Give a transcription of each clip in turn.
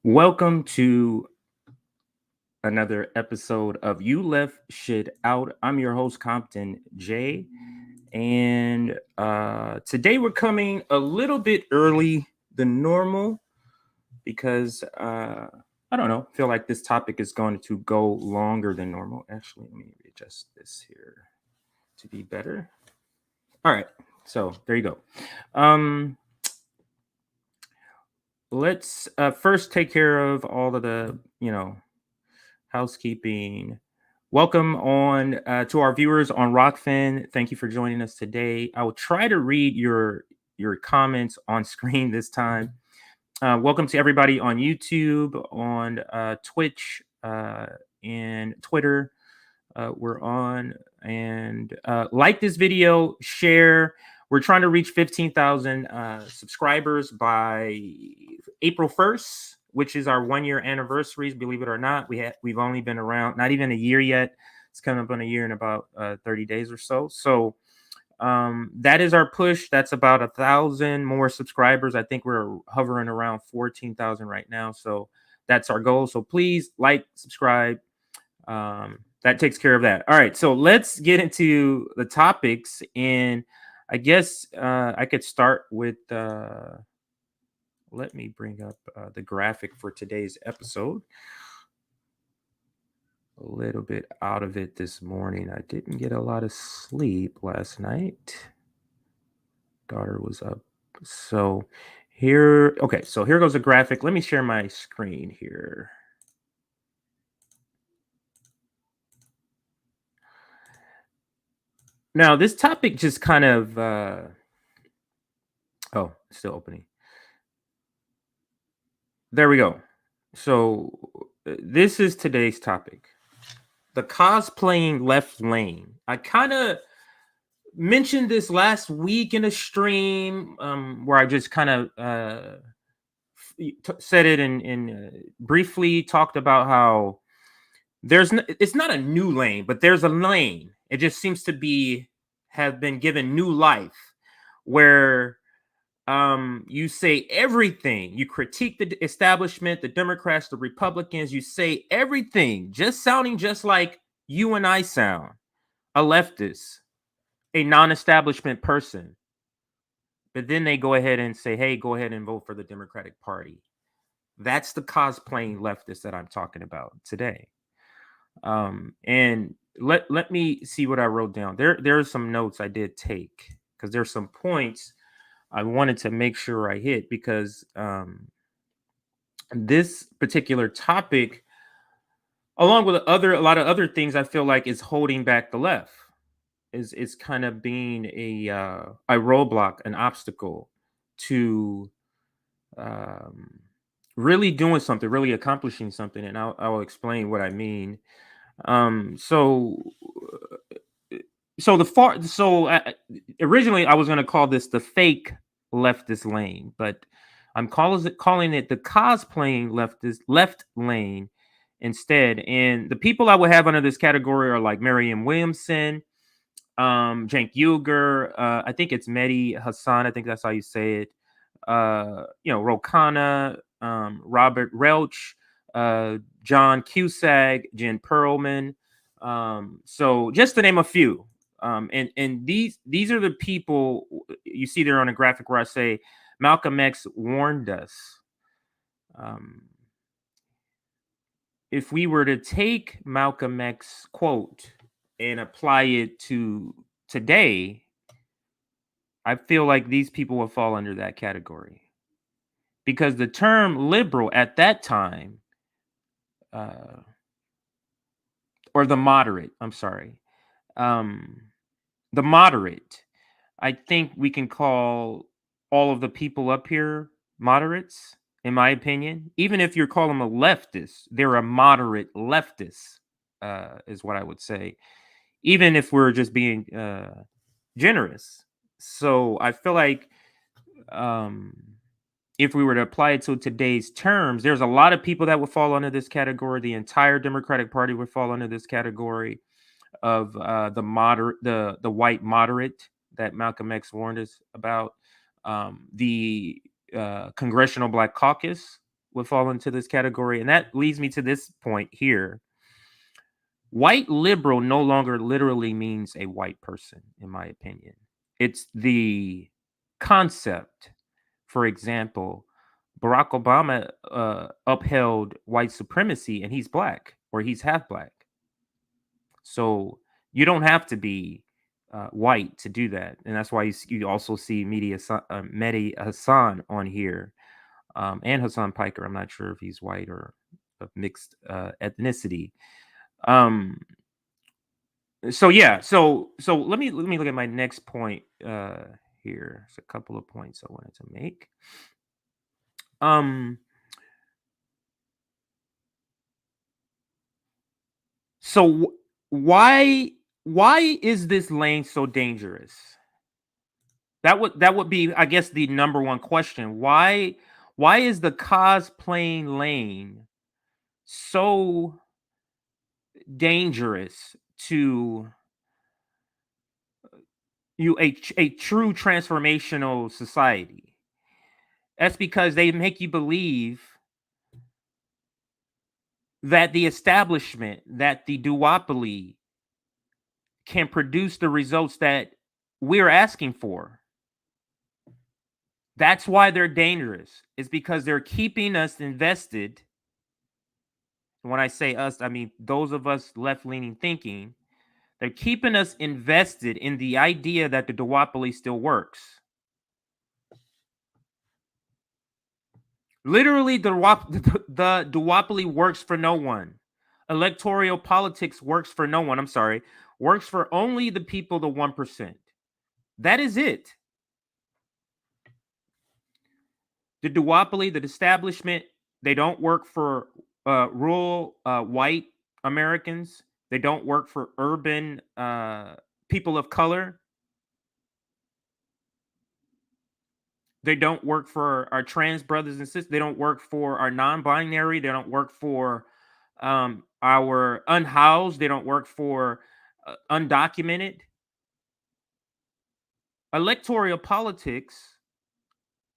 Welcome to another episode of You Left Shit Out. I'm your host, Compton J. And today we're coming a little bit early than normal because I don't know, feel like this topic is going to go longer than normal. Actually, let me adjust this here to be better. All right, so there you go. Um, let's first take care of all of the, housekeeping. Welcome on to our viewers on Rockfin. Thank you for joining us today. I will try to read your comments on screen this time. Welcome to everybody on YouTube, on Twitch, and Twitter. We're on and like this video, share. We're trying to reach 15,000 subscribers by April 1st, which is our 1 year anniversaries. Believe it or not, we've only been around not even a year yet. It's coming up on a year in about 30 days or so. So that is our push. That's about 1,000 more subscribers. I think we're hovering around 14,000 right now. So that's our goal. So please like, subscribe. That takes care of that. All right, so let's get into the topics, and I guess I could start with. Let me bring up the graphic for today's episode. A little bit out of it this morning. I didn't get a lot of sleep last night. Daughter was up, so here. Okay, so here goes the graphic. Let me share my screen here. Now, this topic just kind of oh, it's still opening. There we go. So this is today's topic. The cosplaying left lane. I kind of mentioned this last week in a stream where I just kind of said it and briefly talked about how it's not a new lane, but there's a lane. It just seems to have been given new life where you say everything. You critique the establishment, the Democrats, the Republicans. You say everything, just sounding just like you and I sound, a leftist, a non-establishment person. But then they go ahead and say, hey, go ahead and vote for the Democratic Party. That's the cosplaying leftist that I'm talking about today. And let me see what I wrote down. There are some notes I did take because there's some points I wanted to make sure I hit because this particular topic, along with a lot of other things, I feel like is holding back the left. Is kind of being a roadblock, an obstacle to really doing something, really accomplishing something, and I'll explain what I mean. So originally I was going to call this the fake leftist lane, but I'm calling it the cosplaying left lane instead. And the people I would have under this category are like Marianne Williamson, Cenk Uygur, I think it's Mehdi, Hasan, I think that's how you say it. Rokana, Robert Relch, John Cusack, Jen Perlman. So just to name a few. And these are the people you see there on a graphic where I say Malcolm X warned us. If we were to take Malcolm X quote and apply it to today, I feel like these people will fall under that category because the term liberal at that time, or the moderate, I'm sorry, the moderate, I think we can call all of the people up here moderates, in my opinion. Even if you're calling them a leftist, they're a moderate leftist, is what I would say. Even if we're just being generous. So I feel like if we were to apply it to today's terms, there's a lot of people that would fall under this category. The entire Democratic Party would fall under this category of the moderate, the white moderate that Malcolm X warned us about. The Congressional Black Caucus, would fall into this category. And that leads me to this point here. White liberal no longer literally means a white person, in my opinion. It's the concept. For example, Barack Obama upheld white supremacy, and he's black, or he's half black. So you don't have to be white to do that, and that's why you also see Mehdi Hasan on here, and Hasan Piker. I'm not sure if he's white or of mixed ethnicity. So yeah, so let me look at my next point here. There's a couple of points I wanted to make. So why is this lane so dangerous? That would be, I guess, the number one question. Why is the cosplaying lane so dangerous to a true transformational society? That's because they make you believe that the establishment, that the duopoly can produce the results that we're asking for. That's why they're dangerous. It's because they're keeping us invested. When I say us, I mean those of us left-leaning thinking. They're keeping us invested in the idea that the duopoly still works. Literally, the duopoly works for no one. Electoral politics works for no one. I'm sorry. Works for only the people, the 1%. That is it. The duopoly, the establishment, they don't work for rural white Americans. They don't work for urban people of color. They don't work for our trans brothers and sisters. They don't work for our non-binary. They don't work for our unhoused. They don't work for undocumented. Electoral politics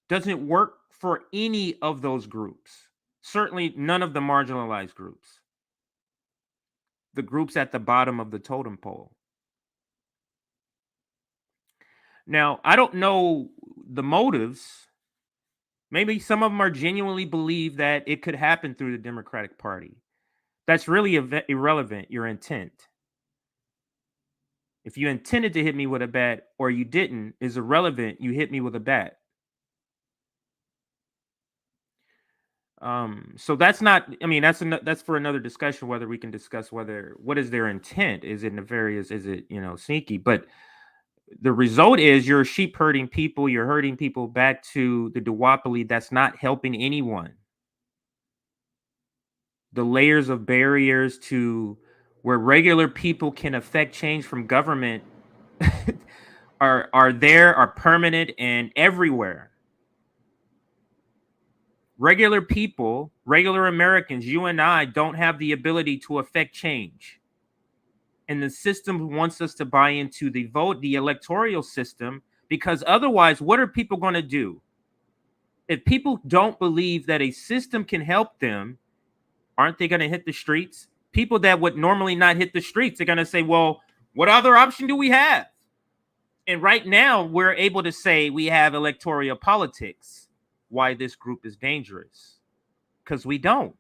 doesn't work for any of those groups. Certainly none of the marginalized groups. The groups at the bottom of the totem pole. Now, I don't know the motives. Maybe some of them are genuinely believe that it could happen through the Democratic Party. That's really irrelevant, your intent. If you intended to hit me with a bat or you didn't is irrelevant. You hit me with a bat. So that's not, I mean, that's for another discussion, whether we can discuss what is their intent? Is it nefarious? Is it, sneaky? But the result is you're sheep herding people. You're herding people back to the duopoly that's not helping anyone. The layers of barriers to where regular people can affect change from government are permanent and everywhere. Regular people, regular Americans, you and I don't have the ability to affect change. And the system wants us to buy into the electoral system, because otherwise, what are people going to do? If people don't believe that a system can help them, aren't they going to hit the streets? People that would normally not hit the streets are going to say, well, what other option do we have? And right now, we're able to say we have electoral politics. Why this group is dangerous? Because we don't.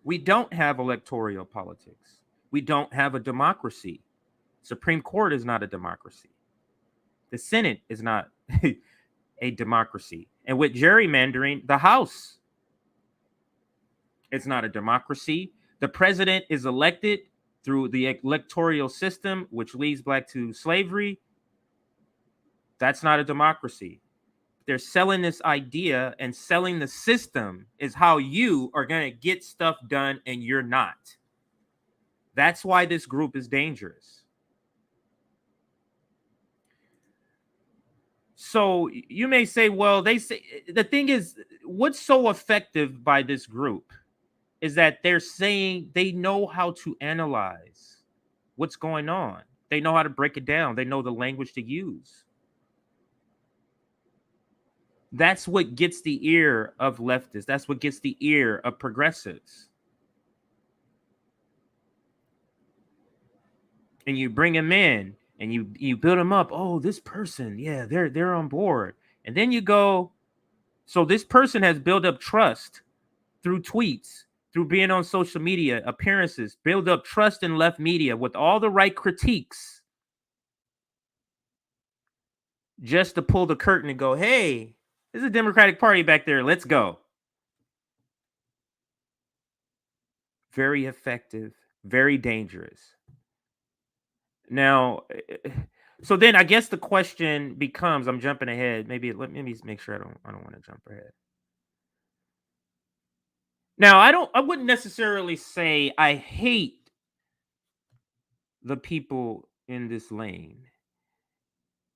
We don't have electoral politics. We don't have a democracy. Supreme Court is not a democracy. The Senate is not a democracy. And with gerrymandering, the House, it's not a democracy. The president is elected through the electoral system, which leads back to slavery. That's not a democracy. They're selling this idea, and selling the system is how you are going to get stuff done, and you're not. That's why this group is dangerous. So you may say, well, they say the thing is, what's so effective by this group is that they're saying they know how to analyze what's going on. They know how to break it down. They know the language to use. That's what gets the ear of leftists. That's what gets the ear of progressives. And you bring them in and you build them up. Oh, this person, yeah, they're on board. And then you go, so this person has built up trust through tweets, through being on social media, appearances, build up trust in left media with all the right critiques, just to pull the curtain and go, hey, there's a Democratic Party back there. Let's go. Very effective, very dangerous. Now, so then I guess the question becomes, I'm jumping ahead. Maybe let me make sure I don't want to jump ahead. Now, I wouldn't necessarily say I hate the people in this lane,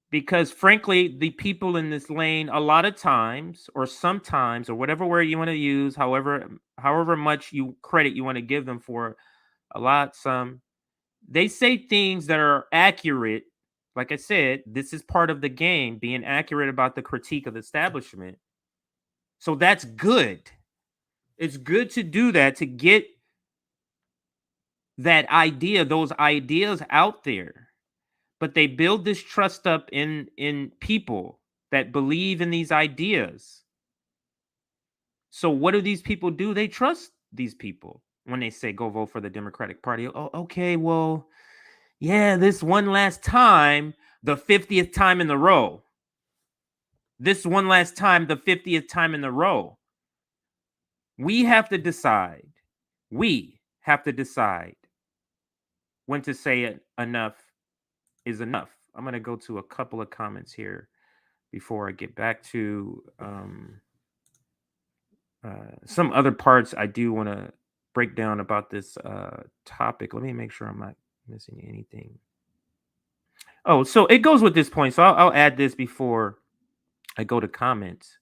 because frankly, the people in this lane a lot of times or sometimes or whatever word you want to use, however much you credit you want to give them for, a lot, some, they say things that are accurate. Like I said, this is part of the game, being accurate about the critique of the establishment. So that's good. It's good to do that, to get that idea, those ideas out there. But they build this trust up in people that believe in these ideas. So what do these people do? They trust these people when they say go vote for the Democratic Party. Oh, okay, well, yeah, this one last time, the 50th time in the row. This one last time, the 50th time in the row. We have to decide. We have to decide when to say enough is enough. I'm going to go to a couple of comments here before I get back to some other parts I do want to break down about this topic. Let me make sure I'm not missing anything. Oh, so it goes with this point. So I'll add this before I go to comments.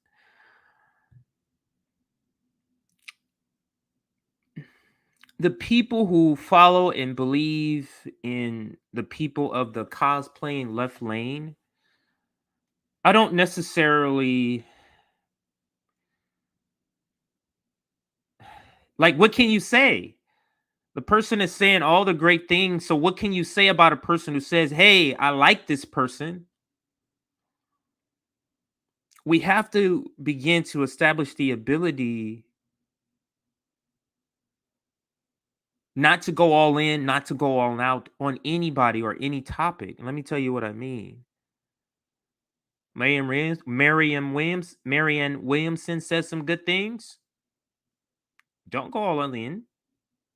The people who follow and believe in the people of the cosplaying left lane, I don't necessarily like. What can you say? The person is saying all the great things. So what can you say about a person who says, hey, I like this person? We have to begin to establish the ability not to go all in, not to go all out on anybody or any topic. And let me tell you what I mean. Marianne Williamson says some good things. Don't go all in.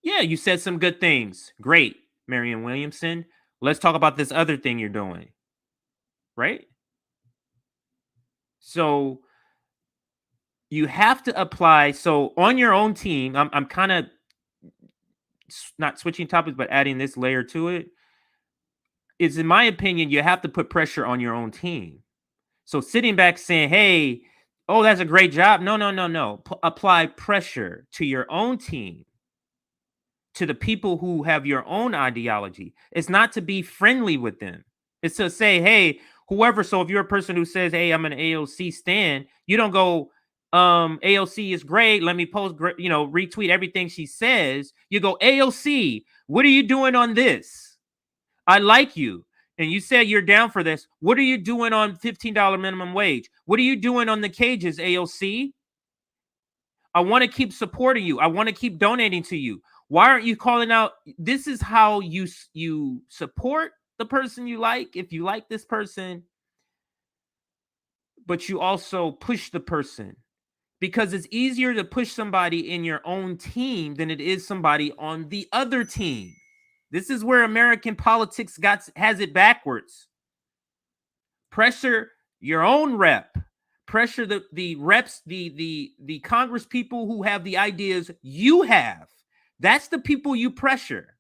Yeah, you said some good things. Great, Marianne Williamson. Let's talk about this other thing you're doing. Right? So you have to apply. So on your own team, I'm kind of not switching topics, but adding this layer to it. Is, in my opinion, you have to put pressure on your own team. So sitting back saying, hey, oh, that's a great job. No. Apply pressure to your own team, to the people who have your own ideology. It's not to be friendly with them. It's to say, hey, whoever. So if you're a person who says, hey, I'm an AOC stan, you don't go, AOC is great. Let me post, retweet everything she says. You go, AOC, what are you doing on this? I like you. And you said you're down for this. What are you doing on $15 minimum wage? What are you doing on the cages, AOC? I want to keep supporting you. I want to keep donating to you. Why aren't you calling out? This is how you support the person you like, if you like this person, but you also push the person, because it's easier to push somebody in your own team than it is somebody on the other team. This is where American politics has it backwards. Pressure your own rep. Pressure the reps, the Congress people who have the ideas you have. That's the people you pressure.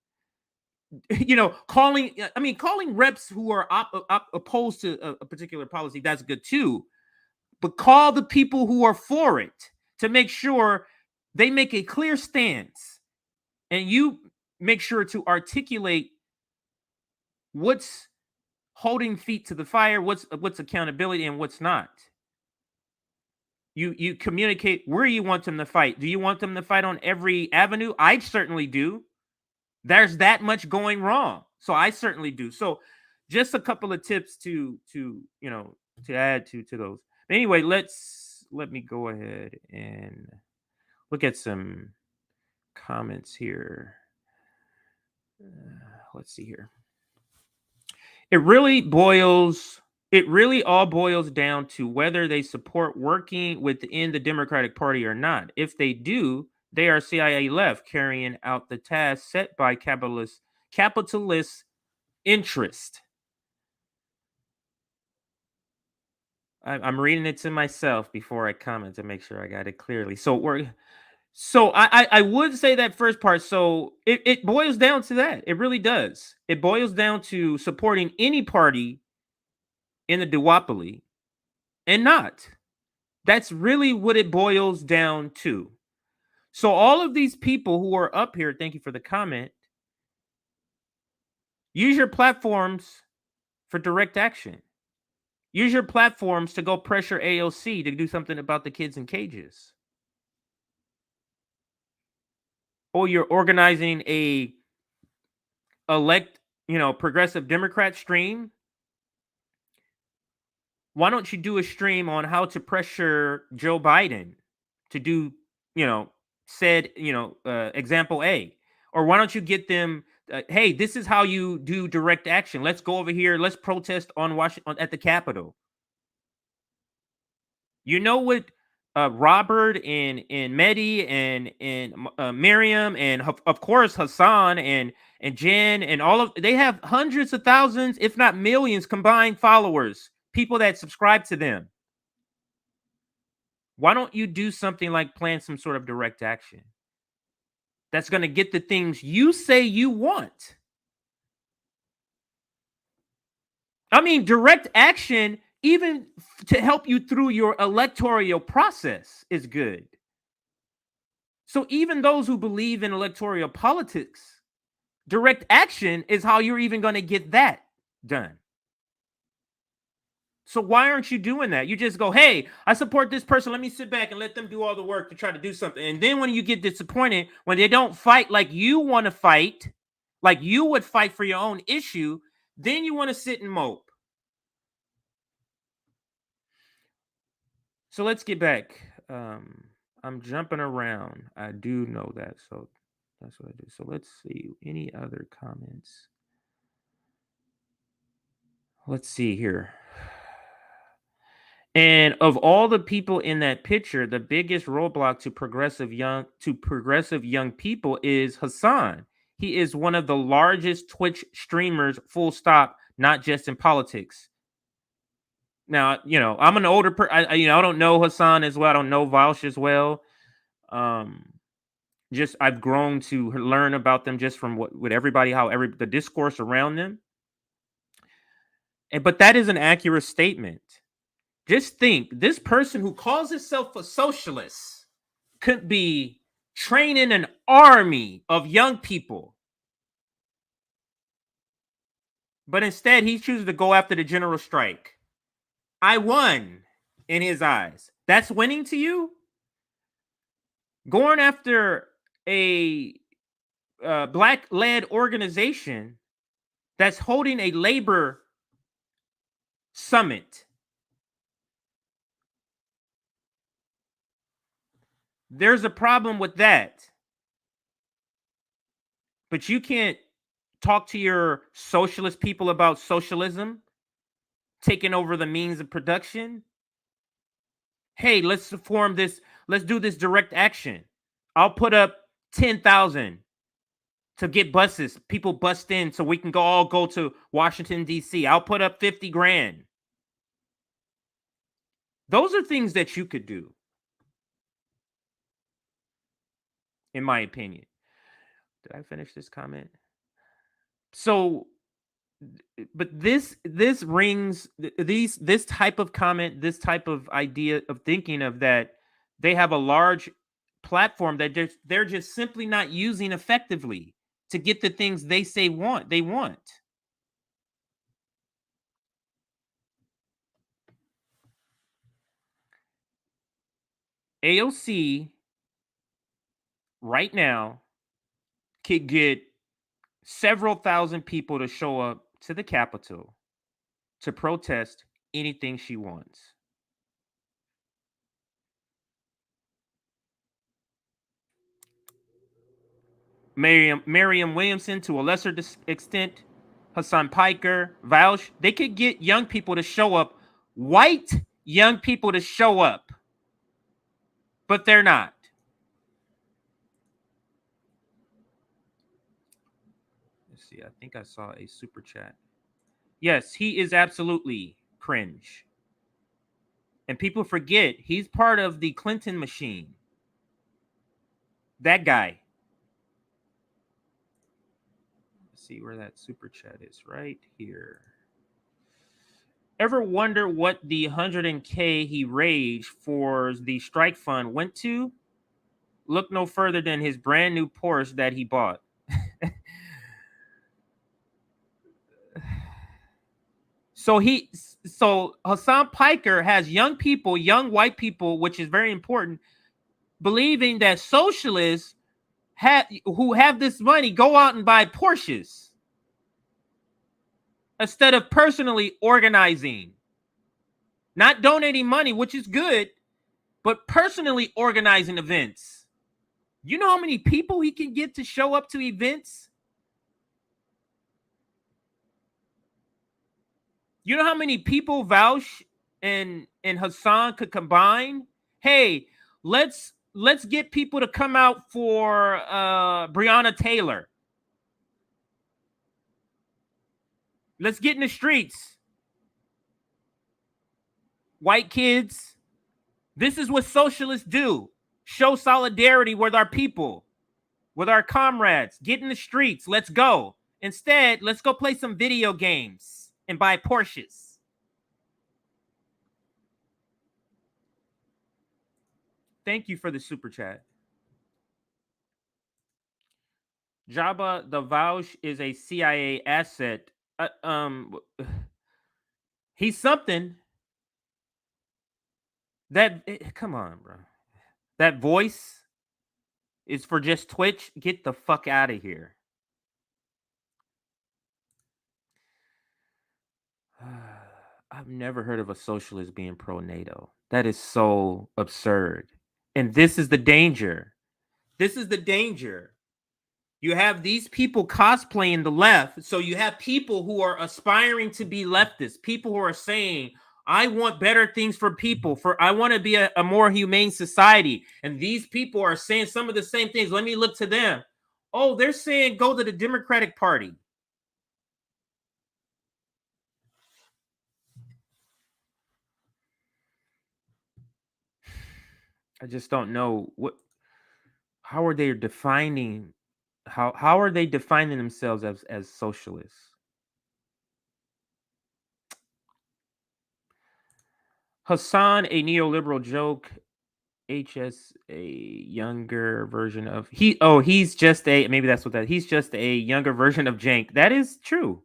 Calling reps who are opposed to a particular policy, that's good too. But call the people who are for it, to make sure they make a clear stance, and you make sure to articulate what's holding feet to the fire, what's accountability, and what's not. You communicate where you want them to fight. Do you want them to fight on every avenue? I certainly do. There's that much going wrong, so I certainly do. So just a couple of tips to to add to those. But anyway, let me go ahead and look at some comments here. Let's see here. It really all boils down to whether they support working within the Democratic Party or not. If they do, they are CIA left, carrying out the task set by capitalist interest. I'm reading it to myself before I comment to make sure I got it clearly. So I would say that first part. So it boils down to that. It really does. It boils down to supporting any party in the duopoly and not. That's really what it boils down to. So all of these people who are up here, thank you for the comment. Use your platforms for direct action. Use your platforms to go pressure AOC to do something about the kids in cages. Or you're organizing a progressive Democrat stream. Why don't you do a stream on how to pressure Joe Biden to do, example A? Or why don't you get them, hey, this is how you do direct action. Let's go over here. Let's protest on Washington at the Capitol. You know what Robert and Mehdi and Miriam and of course Hasan and Jen and they have hundreds of thousands, if not millions, combined followers, people that subscribe to them. Why don't you do something like plan some sort of direct action that's going to get the things you say you want? I mean, direct action, even to help you through your electoral process, is good. So even those who believe in electoral politics, direct action is how you're even going to get that done. So why aren't you doing that? You just go, hey, I support this person. Let me sit back and let them do all the work to try to do something. And then when you get disappointed, when they don't fight like you want to fight, like you would fight for your own issue, then you want to sit and mope. So let's get back. I'm jumping around. I do know that. So that's what I do. So let's see. Any other comments? Let's see here. And of all the people in that picture, the biggest roadblock to progressive young people is Hasan. He is one of the largest Twitch streamers, full stop, not just in politics. Now, I'm an older I don't know Hasan as well. I don't know Vaush as well. Just I've grown to learn about them just from with everybody, the discourse around them. But that is an accurate statement. Just think, this person who calls himself a socialist could be training an army of young people. But instead, he chooses to go after the general strike. I won in his eyes. That's winning to you? Going after a black-led organization that's holding a labor summit. There's a problem with that. But you can't talk to your socialist people about socialism taking over the means of production. Hey, let's do this direct action. I'll put up 10,000 to get buses, people bust in so we can all go to Washington, D.C. I'll put up 50 grand. Those are things that you could do, in my opinion. Did I finish this comment? So, but this rings this type of comment, this type of idea of thinking of that they have a large platform that they're just simply not using effectively to get the things they say they want. AOC right now could get several thousand people to show up to the Capitol to protest anything she wants. Marianne Williamson, to a lesser extent, Hasan Piker, Vaush, they could get young people to show up, white young people to show up, but they're not. Let's see, I think I saw a super chat. Yes, he is absolutely cringe. And people forget he's part of the Clinton machine. That guy. Let's see where that super chat is. Right here. Ever wonder what the 100K he raised for the strike fund went to? Look no further than his brand new Porsche that he bought. So Hasan Piker has young people, young white people, which is very important, believing that socialists who have this money go out and buy Porsches instead of personally organizing, not donating money, which is good, but personally organizing events. You know how many people he can get to show up to events? You know how many people Vaush and Hasan could combine? Hey, let's get people to come out for Breonna Taylor. Let's get in the streets. White kids, this is what socialists do. Show solidarity with our people, with our comrades. Get in the streets. Let's go. Instead, let's go play some video games and buy Porsches. Thank you for the super chat. Jabba the Vaush is a CIA asset. He's something. Come on, bro. That voice is for just Twitch. Get the fuck out of here. I've never heard of a socialist being pro NATO. That is so absurd. And this is the danger. This is the danger. You have these people cosplaying the left. So you have people who are aspiring to be leftists, people who are saying, I want better things for people, I want to be a more humane society. And these people are saying some of the same things. Let me look to them. Oh, they're saying go to the Democratic Party. I just don't know how are they defining how are they defining themselves as socialists? Hasan, a neoliberal joke. HS, a younger version of he's just a maybe that's what that he's just a younger version of Jank. That is true.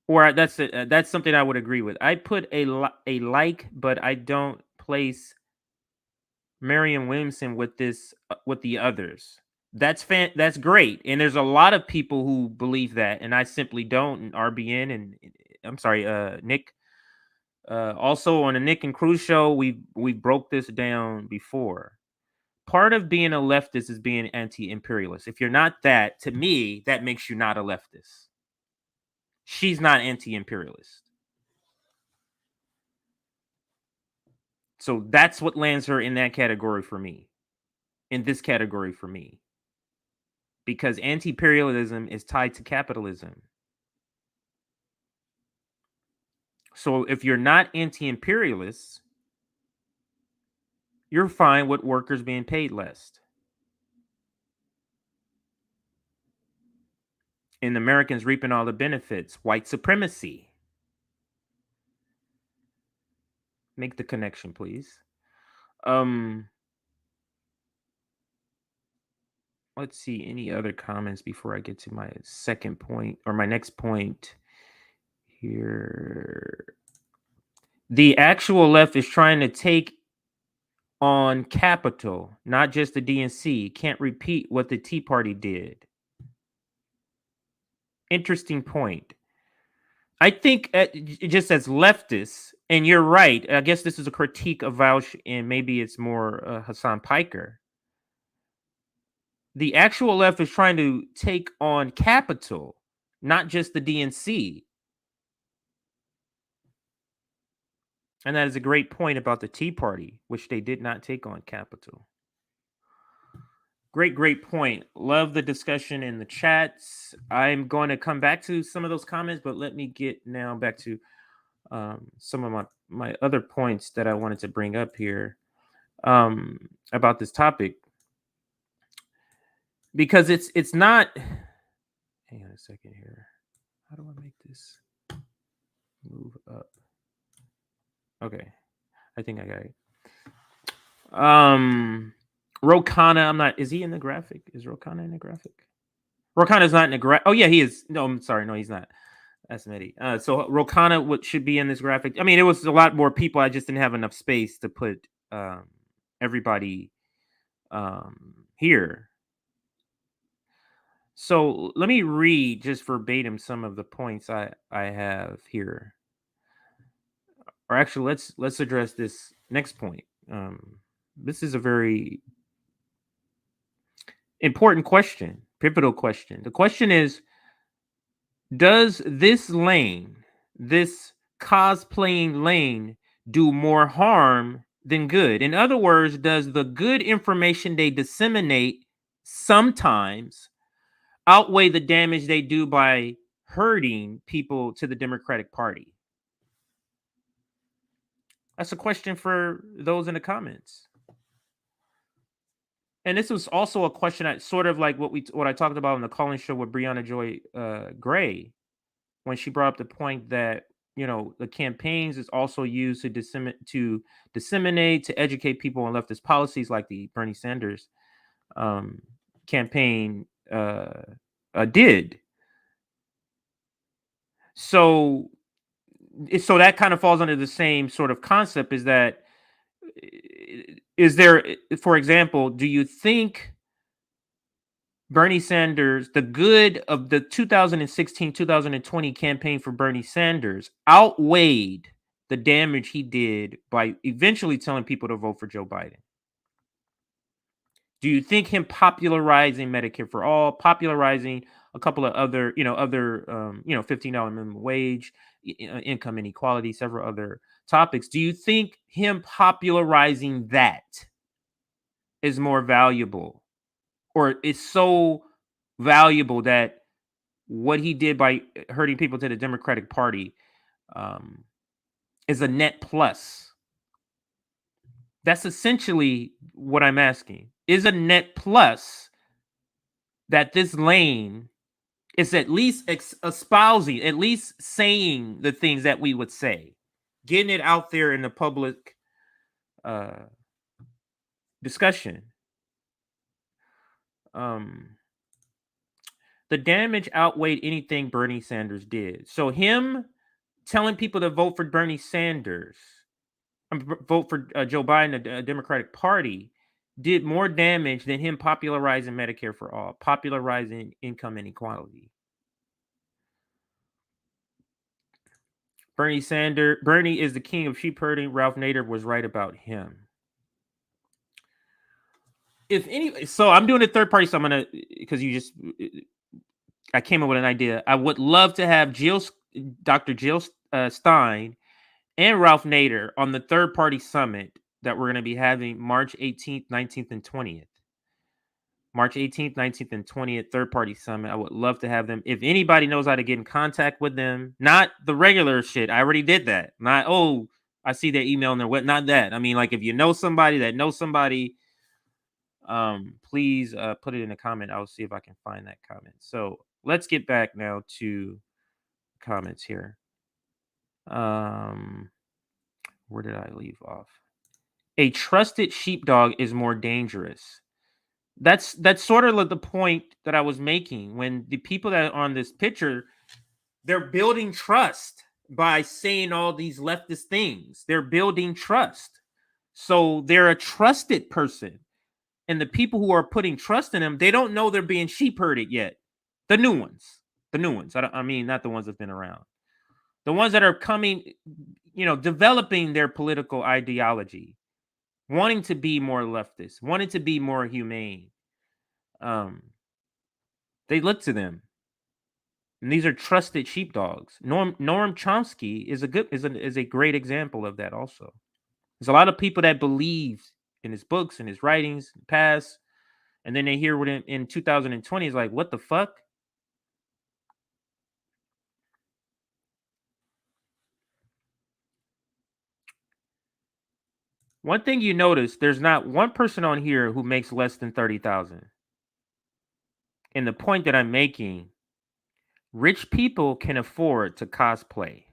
Or that's something I would agree with. I put a like, but I don't place Marianne Williamson with with the others. That's great, and there's a lot of people who believe that, and I simply don't. And RBN and I'm sorry, Nick. Also on the Nick and Cruz show, we broke this down before. Part of being a leftist is being anti-imperialist. If you're not that, to me, that makes you not a leftist. She's not anti-imperialist. So that's what lands her in that category for me. In this category for me. Because anti-imperialism is tied to capitalism. So if you're not anti-imperialist, you're fine with workers being paid less. And Americans reaping all the benefits. White supremacy. Make the connection, please. Let's see any other comments before I get to my second point or my next point here. The actual left is trying to take on Capitol, not just the DNC. Can't repeat what the Tea Party did. Interesting point. I think just as leftists, and you're right, I guess this is a critique of Vaush, and maybe it's more Hasan Piker. The actual left is trying to take on Capitol, not just the DNC. And that is a great point about the Tea Party, which they did not take on Capitol. Great point. Love the discussion in the chats. I'm going to come back to some of those comments, but let me get now back to some of my other points that I wanted to bring up here about this topic, because it's not. Hang on a second here. How do I make this move up? Okay, I think I got it. Rokana, I'm not. Is he in the graphic? Is Rokana in the graphic? Rokana's not in the graphic. Oh yeah, he is. No, I'm sorry. No, he's not. That's Mehdi. So Rokana should be in this graphic. I mean, it was a lot more people. I just didn't have enough space to put everybody here. So let me read just verbatim some of the points I have here. Or actually, let's address this next point. This is a very important question, pivotal question. The question is, does this lane, this cosplaying lane, do more harm than good? In other words, does the good information they disseminate sometimes outweigh the damage they do by hurting people to the Democratic Party? That's a question for those in the comments. And this was also a question that sort of like what I talked about in the call-in show with Brianna Joy Gray, when she brought up the point that, you know, the campaigns is also used to disseminate, to educate people on leftist policies, like the Bernie Sanders campaign did. So that kind of falls under the same sort of concept. Is that, is there, for example, do you think Bernie Sanders, the good of the 2016-2020 campaign for Bernie Sanders, outweighed the damage he did by eventually telling people to vote for Joe Biden? Do you think him popularizing Medicare for all, popularizing a couple of other, $15 minimum wage, income inequality, several other topics, do you think him popularizing that is more valuable, or is so valuable that what he did by hurting people to the Democratic Party is a net plus? That's essentially what I'm asking. Is a net plus that this lane is at least espousing, at least saying the things that we would say, getting it out there in the public discussion? The damage outweighed anything Bernie Sanders did. So him telling people to vote for Bernie Sanders, vote for Joe Biden, the Democratic Party, did more damage than him popularizing Medicare for all, popularizing income inequality. Bernie is the king of sheep herding. Ralph Nader was right about him. So I'm doing a third party. So I'm gonna, because I came up with an idea. I would love to have Dr. Jill Stein and Ralph Nader on the third party summit that we're going to be having March 18th, 19th, and 20th. March 18th, 19th, and 20th, third party summit. I would love to have them. If anybody knows how to get in contact with them, not the regular shit. I already did that. Not, oh, I see their email and their what, not that. I mean, like, if you know somebody that knows somebody, please put it in a comment. I'll see if I can find that comment. So let's get back now to comments here. Where did I leave off? A trusted sheepdog is more dangerous. That's sort of like the point that I was making, when the people that are on this picture, they're building trust by saying all these leftist things. They're building trust. So they're a trusted person. And the people who are putting trust in them, they don't know they're being sheep herded yet. The new ones. The new ones. I mean, not the ones that's been around. The ones that are coming, developing their political ideology, wanting to be more leftist, wanting to be more humane. They look to them. And these are trusted sheepdogs. Noam Chomsky is a great example of that also. There's a lot of people that believe in his books and his writings past, and then they hear what in 2020 is like, what the fuck? One thing you notice, there's not one person on here who makes less than 30,000. And the point that I'm making, rich people can afford to cosplay.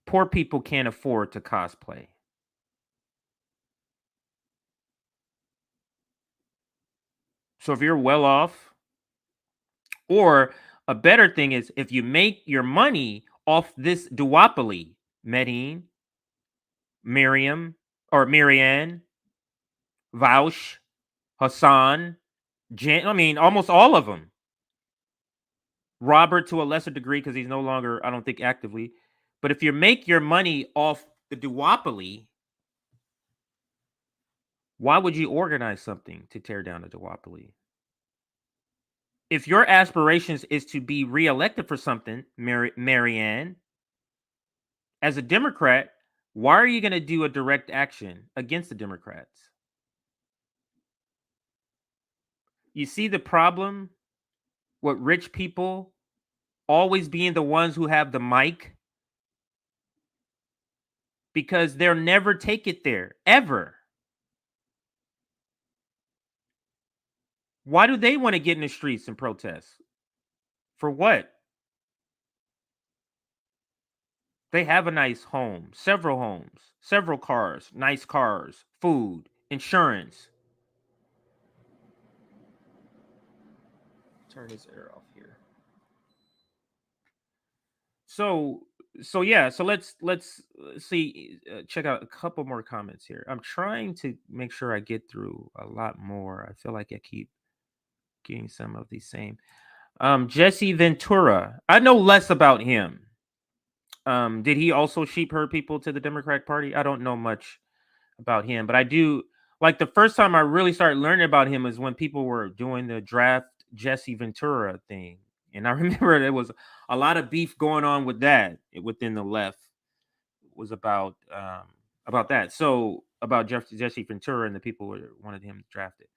Poor people can't afford to cosplay. So if you're well off, or a better thing is if you make your money off this duopoly, Mehdi, Marianne, Vaush, Hasan, almost all of them. Robert to a lesser degree because he's no longer, I don't think, actively. But if you make your money off the duopoly, why would you organize something to tear down the duopoly? If your aspirations is to be reelected for something, Marianne, as a Democrat, why are you going to do a direct action against the Democrats? You see the problem with rich people always being the ones who have the mic? Because they'll never take it there, ever. Why do they want to get in the streets and protest? For what? They have a nice home, several homes, several cars, nice cars, food, insurance. Turn this air off here. So yeah, so let's see, check out a couple more comments here. I'm trying to make sure I get through a lot more. I feel like I keep getting some of these same. Jesse Ventura. I know less about him. Did he also sheep herd people to the Democratic Party? I don't know much about him, but I do like the first time I really started learning about him is when people were doing the draft Jesse Ventura thing. And I remember there was a lot of beef going on with that within the left. It was about that. So about Jesse Ventura and the people who wanted him drafted.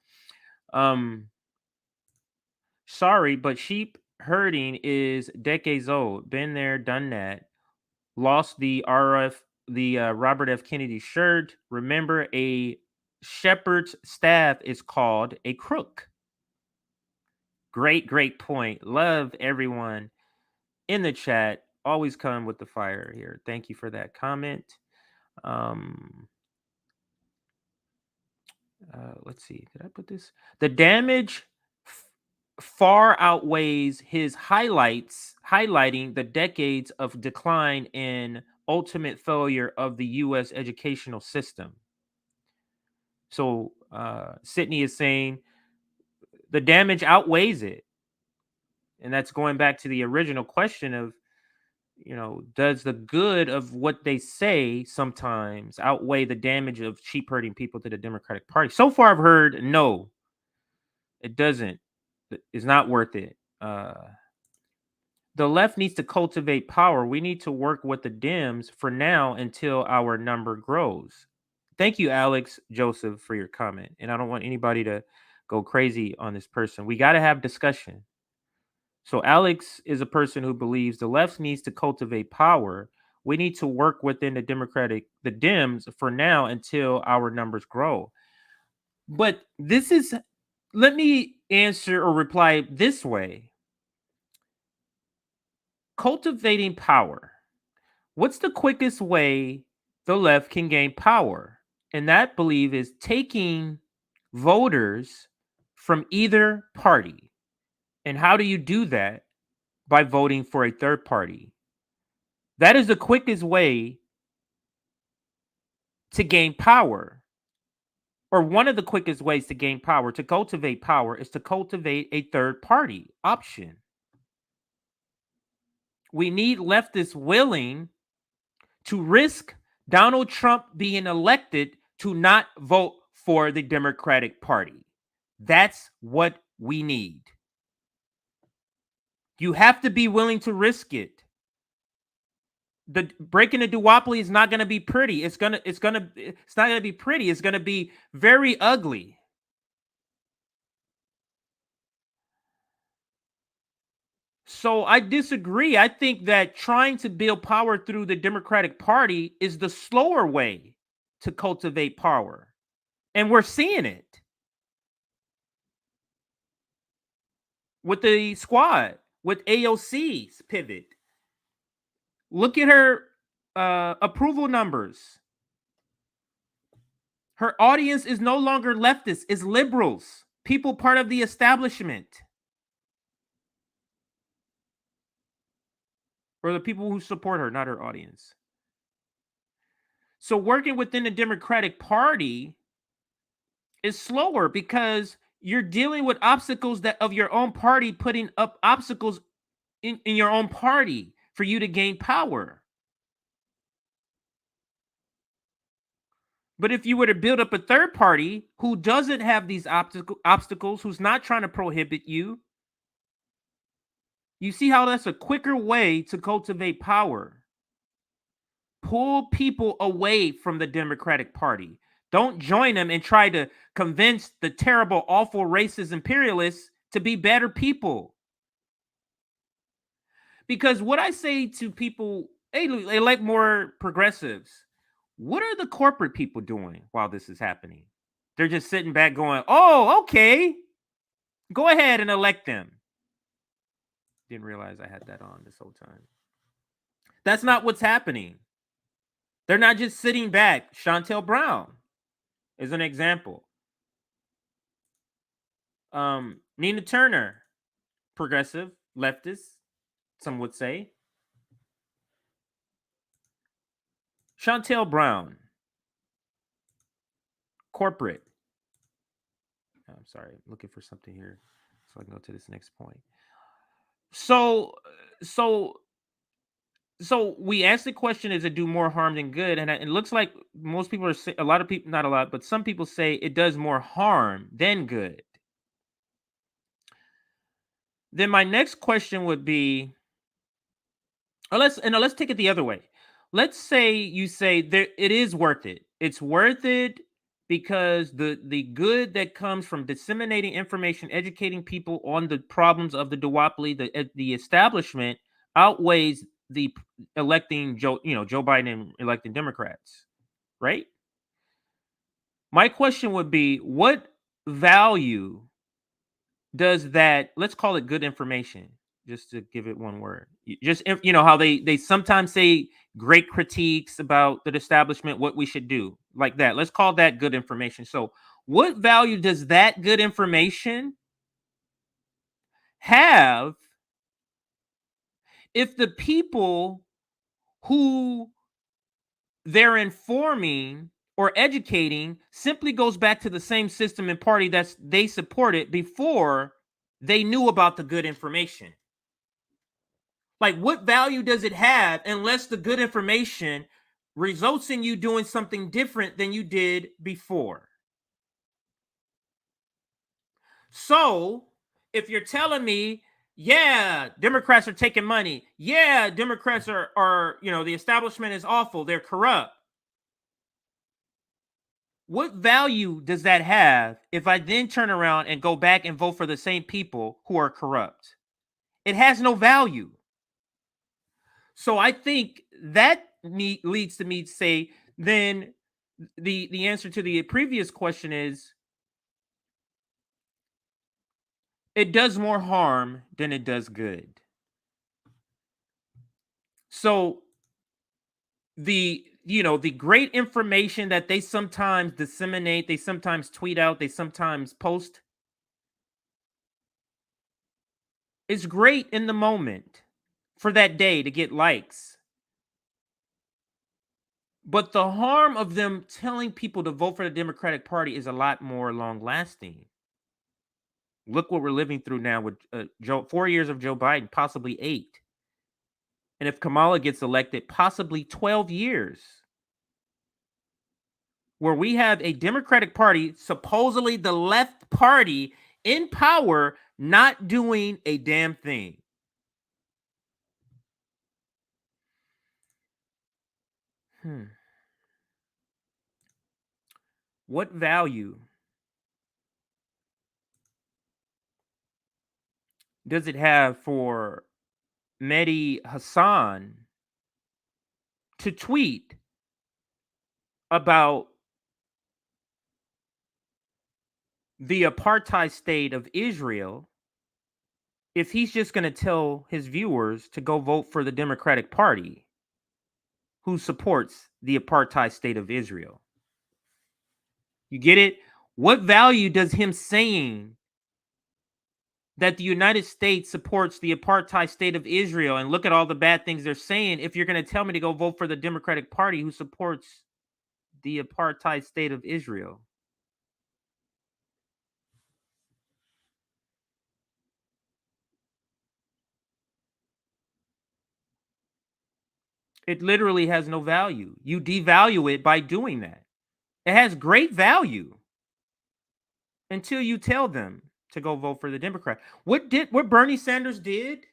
Sorry, but sheep herding is decades old. Been there, done that. Lost the Robert F. Kennedy shirt. Remember, a shepherd's staff is called a crook. Great point. Love everyone in the chat. Always come with the fire here. Thank you for that comment. Let's see. Did I put this? The damage far outweighs his highlighting the decades of decline in ultimate failure of the U.S. educational system. So Sydney is saying the damage outweighs it. And that's going back to the original question of, does the good of what they say sometimes outweigh the damage of sheep herding people to the Democratic Party? So far, I've heard no, it doesn't. It's not worth it. The left needs to cultivate power. We need to work with the Dems for now until our number grows. Thank you, Alex Joseph, for your comment. And I don't want anybody to go crazy on this person. We got to have discussion. So Alex is a person who believes the left needs to cultivate power. We need to work within the Dems for now until our numbers grow. But let me answer or reply this way. Cultivating power. What's the quickest way the left can gain power? And that belief is taking voters from either party. And how do you do that? By voting for a third party. That is the quickest way to gain power, or one of the quickest ways to gain power, to cultivate power, is to cultivate a third party option. We need leftists willing to risk Donald Trump being elected to not vote for the Democratic Party. That's what we need. You have to be willing to risk it. The breaking the duopoly is not going to be pretty. It's not going to be pretty. It's going to be very ugly. So I disagree. I think that trying to build power through the Democratic Party is the slower way to cultivate power. And we're seeing it with the squad, with AOC's pivot. Look at her approval numbers. Her audience is no longer leftists, it's liberals, people part of the establishment, or the people who support her, not her audience. So working within the Democratic Party is slower because you're dealing with obstacles that of your own party, putting up obstacles in your own party for you to gain power. But if you were to build up a third party who doesn't have these obstacles, who's not trying to prohibit you, you see how that's a quicker way to cultivate power. Pull people away from the Democratic Party. Don't join them and try to convince the terrible, awful, racist imperialists to be better people. Because what I say to people, hey, they like more progressives. What are the corporate people doing while this is happening? They're just sitting back going, oh, okay. Go ahead and elect them. Didn't realize I had that on this whole time. That's not what's happening. They're not just sitting back. Chantel Brown is an example. Nina Turner, progressive, leftist, some would say. Chantel Brown, corporate. I'm sorry, I'm looking for something here so I can go to this next point. So we asked the question: is it do more harm than good? And it looks like most people are a lot of people, not a lot, but some people say it does more harm than good. Then my next question would be, let's take it the other way. Let's say you say it is worth it. It's worth it because the good that comes from disseminating information, educating people on the problems of the duopoly, the establishment, outweighs the electing Joe Biden and electing Democrats, right? My question would be, what value does that, let's call it good information, just to give it one word, just how they sometimes say great critiques about the establishment, what we should do, like that, let's call that good information. So what value does that good information have if the people who they're informing or educating simply goes back to the same system and party that they supported before they knew about the good information? Like, what value does it have unless the good information results in you doing something different than you did before? So, if you're telling me, yeah, Democrats are taking money, yeah, Democrats are the establishment is awful, they're corrupt. What value does that have if I then turn around and go back and vote for the same people who are corrupt? It has no value. So I think that leads to me to say, then the answer to the previous question is, it does more harm than it does good. So the great information that they sometimes disseminate, they sometimes tweet out, they sometimes post, is great in the moment for that day to get likes. But the harm of them telling people to vote for the Democratic Party is a lot more long-lasting. Look what we're living through now with 4 years of Joe Biden, possibly 8. And if Kamala gets elected, possibly 12 years. Where we have a Democratic Party, supposedly the left party, in power, not doing a damn thing. What value does it have for Mehdi Hasan to tweet about the apartheid state of Israel if he's just going to tell his viewers to go vote for the Democratic Party who supports the apartheid state of Israel? You get it? What value does him saying that the United States supports the apartheid state of Israel and look at all the bad things they're saying if you're going to tell me to go vote for the Democratic Party who supports the apartheid state of Israel? It literally has no value. You devalue it by doing that. It has great value until you tell them to go vote for the Democrat. What Bernie Sanders did?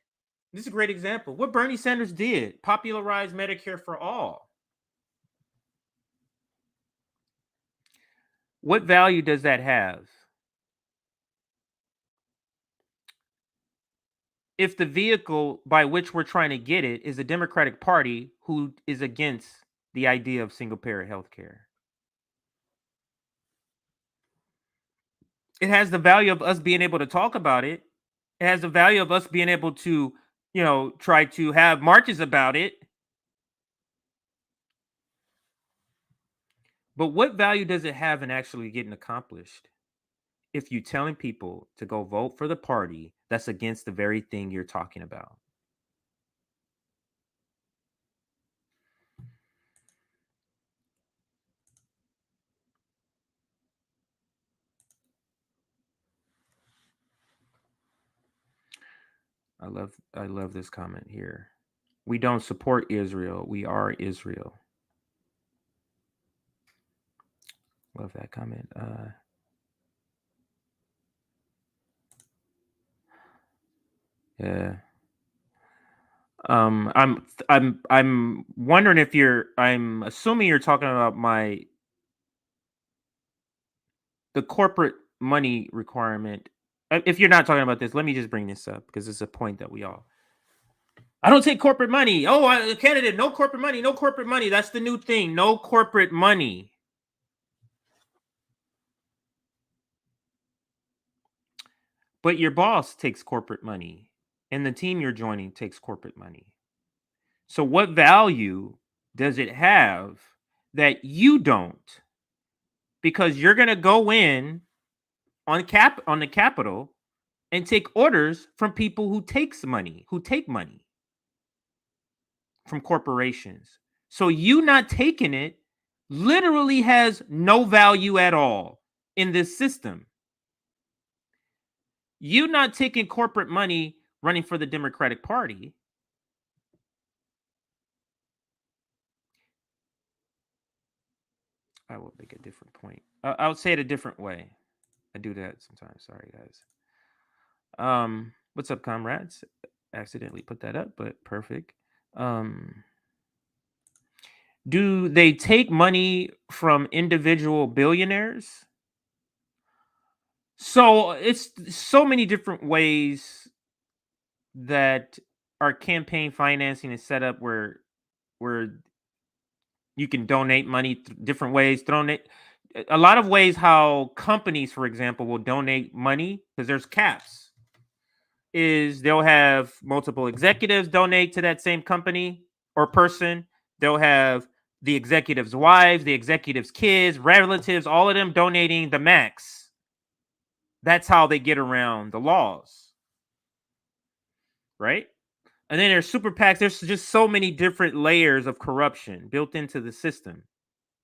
This is a great example. What Bernie Sanders did, popularize Medicare for all. What value does that have? If the vehicle by which we're trying to get it is a Democratic Party who is against the idea of single-payer health care. It has the value of us being able to talk about it. It has the value of us being able to, try to have marches about it. But what value does it have in actually getting accomplished if you're telling people to go vote for the party that's against the very thing you're talking about? I love this comment here. We don't support Israel. We are Israel. Love that comment. Yeah. I'm wondering if I'm assuming you're talking about the corporate money requirement. If you're not talking about this, let me just bring this up because it's a point that I don't take corporate money. Oh, candidate, no corporate money, no corporate money. That's the new thing. No corporate money. But your boss takes corporate money and the team you're joining takes corporate money. So what value does it have that you don't? Because you're going to go in on the Capitol and take orders from people who take money from corporations. So you not taking it literally has no value at all in this system. You not taking corporate money running for the Democratic Party. I will make a different point. I'll say it a different way. I do that sometimes. Sorry, guys. What's up, comrades? Accidentally put that up, but perfect. Do they take money from individual billionaires? So it's so many different ways that our campaign financing is set up where you can donate money different ways. Donate a lot of ways how companies, for example, will donate money because there's caps. Is they'll have multiple executives donate to that same company or person. They'll have the executives' wives, the executives' kids, relatives, all of them donating the max. That's how they get around the laws, right? And then there's super PACs. There's just so many different layers of corruption built into the system,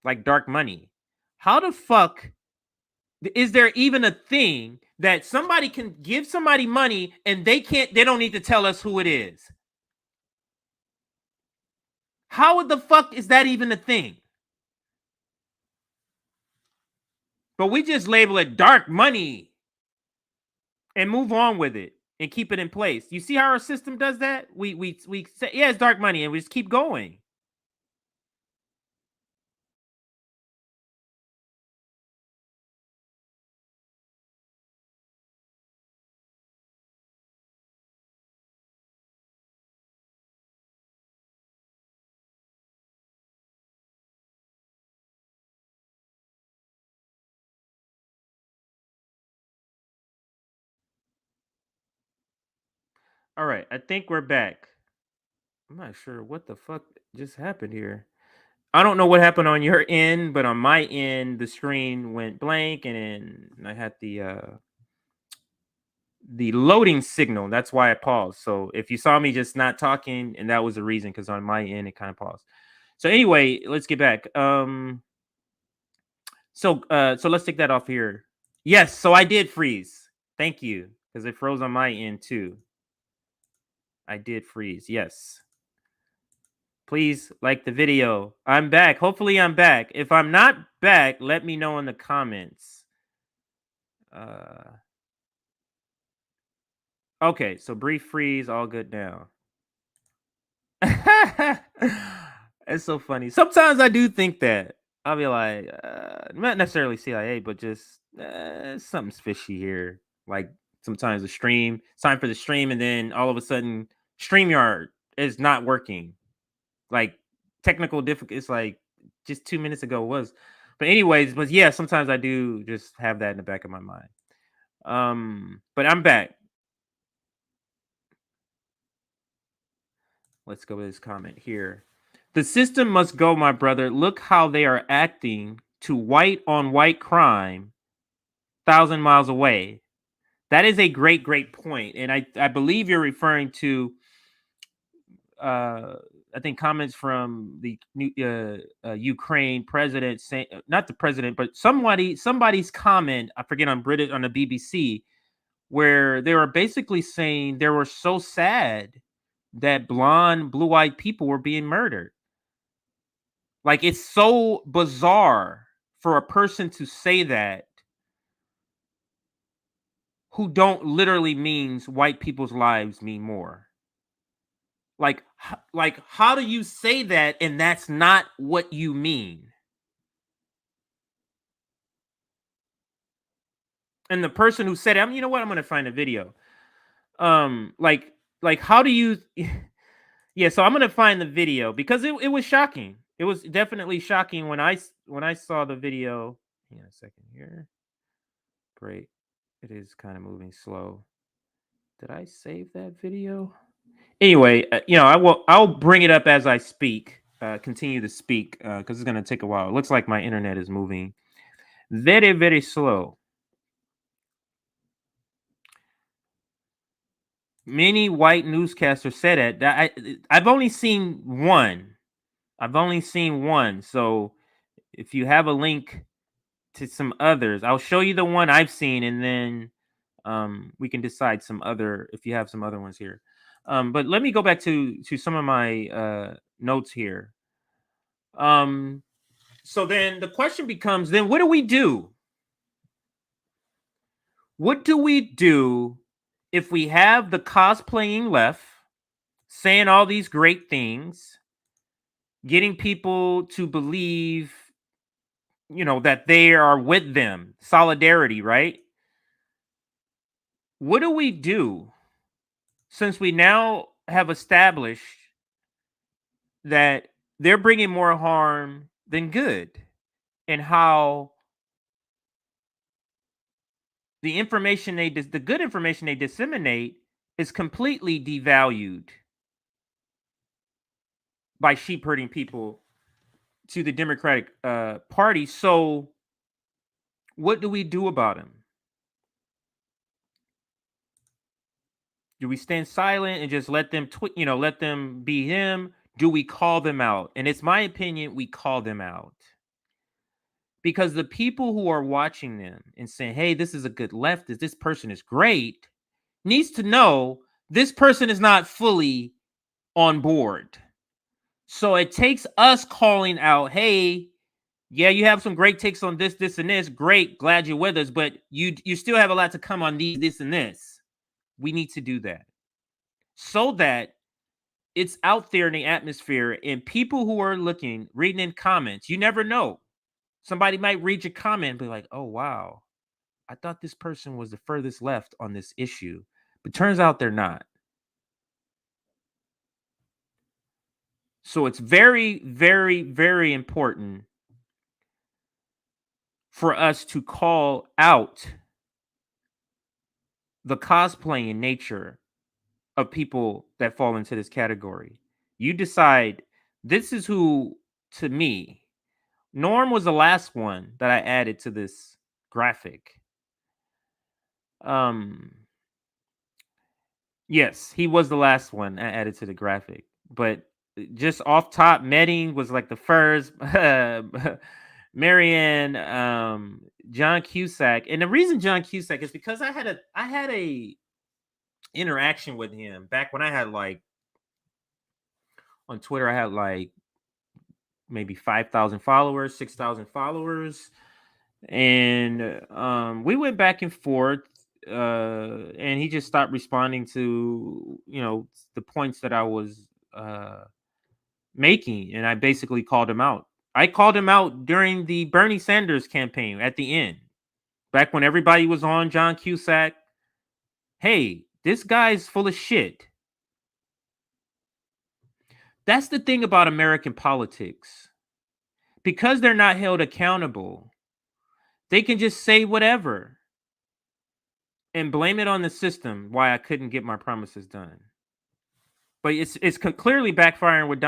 like dark money. How the fuck is there even a thing that somebody can give somebody money and they don't need to tell us who it is? How the fuck is that even a thing? But we just label it dark money and move on with it and keep it in place. You see how our system does that? We say, yeah, it's dark money, and we just keep going. All right, I think we're back. I'm not sure what the fuck just happened here. I don't know what happened on your end, but on my end, the screen went blank, and then I had the loading signal. That's why I paused. So if you saw me just not talking, and that was the reason, because on my end it kind of paused. So anyway, let's get back. So let's take that off here. Yes, so I did freeze. Thank you, because it froze on my end too. I did freeze. Yes. Please like the video. I'm back. Hopefully I'm back. If I'm not back, let me know in the comments. Okay, so brief freeze, all good now. It's so funny. Sometimes I do think that. I'll be like, not necessarily CIA, but just something's fishy here. Like sometimes the stream, it's time for the stream, and then all of a sudden, StreamYard is not working. Like technical difficulty. It's like just 2 minutes ago was. But anyways, but yeah, sometimes I do just have that in the back of my mind. But I'm back. Let's go with this comment here. The system must go, my brother. Look how they are acting to white on white crime 1,000 miles away. That is a great, great point. And I believe you're referring to, I think, comments from the Ukraine president, saying, not the president, but somebody's comment, I forget, on British, on the BBC, where they were basically saying they were so sad that blonde, blue-eyed people were being murdered. Like, it's so bizarre for a person to say that who don't literally means white people's lives mean more. Like, how do you say that and that's not what you mean? And the person who said it, you know what? I'm gonna find a video. Like, how do you? Yeah, so I'm gonna find the video because it was shocking. It was definitely shocking when I saw the video. Hang on a second here. Great. It is kind of moving slow. Did I save that video? Anyway, I'll bring it up as I speak. Continue to speak because it's gonna take a while. It looks like my internet is moving very, very slow. Many white newscasters said that. I've only seen one. So if you have a link to some others, I'll show you the one I've seen, and then we can decide some other if you have some other ones here. But let me go back to some of my notes here. So then the question becomes: then what do we do? What do we do if we have the cosplaying left saying all these great things, getting people to believe, that they are with them, solidarity, right? What do we do since we now have established that they're bringing more harm than good, and how the good information they disseminate is completely devalued by sheep herding people to the Democratic Party? So what do we do about them? Do we stand silent and just let them let them be him? Do we call them out? And it's my opinion we call them out. Because the people who are watching them and saying, "Hey, this is a good leftist. This person is great," needs to know this person is not fully on board. So it takes us calling out, "Hey, yeah, you have some great takes on this, this, and this. Great, glad you're with us, but you still have a lot to come on these, this, and this." We need to do that so that it's out there in the atmosphere, and people who are looking, reading in comments, you never know. Somebody might read your comment and be like, "Oh wow, I thought this person was the furthest left on this issue," but turns out they're not. So it's very, very, very important for us to call out the cosplaying nature of people that fall into this category. You decide, this is who, to me, Norm was the last one that I added to this graphic. Yes, he was the last one I added to the graphic. But just off top, Mehdi was like the first. Marianne, John Cusack, and the reason John Cusack is because I had a interaction with him back when I had like on Twitter. I had like maybe 5,000 followers, 6,000 followers, and we went back and forth. And he just stopped responding to the points that I was making, and I basically called him out. I called him out during the Bernie Sanders campaign at the end, back when everybody was on John Cusack. Hey, this guy's full of shit. That's the thing about American politics. Because they're not held accountable, they can just say whatever and blame it on the system why I couldn't get my promises done. But it's clearly backfiring with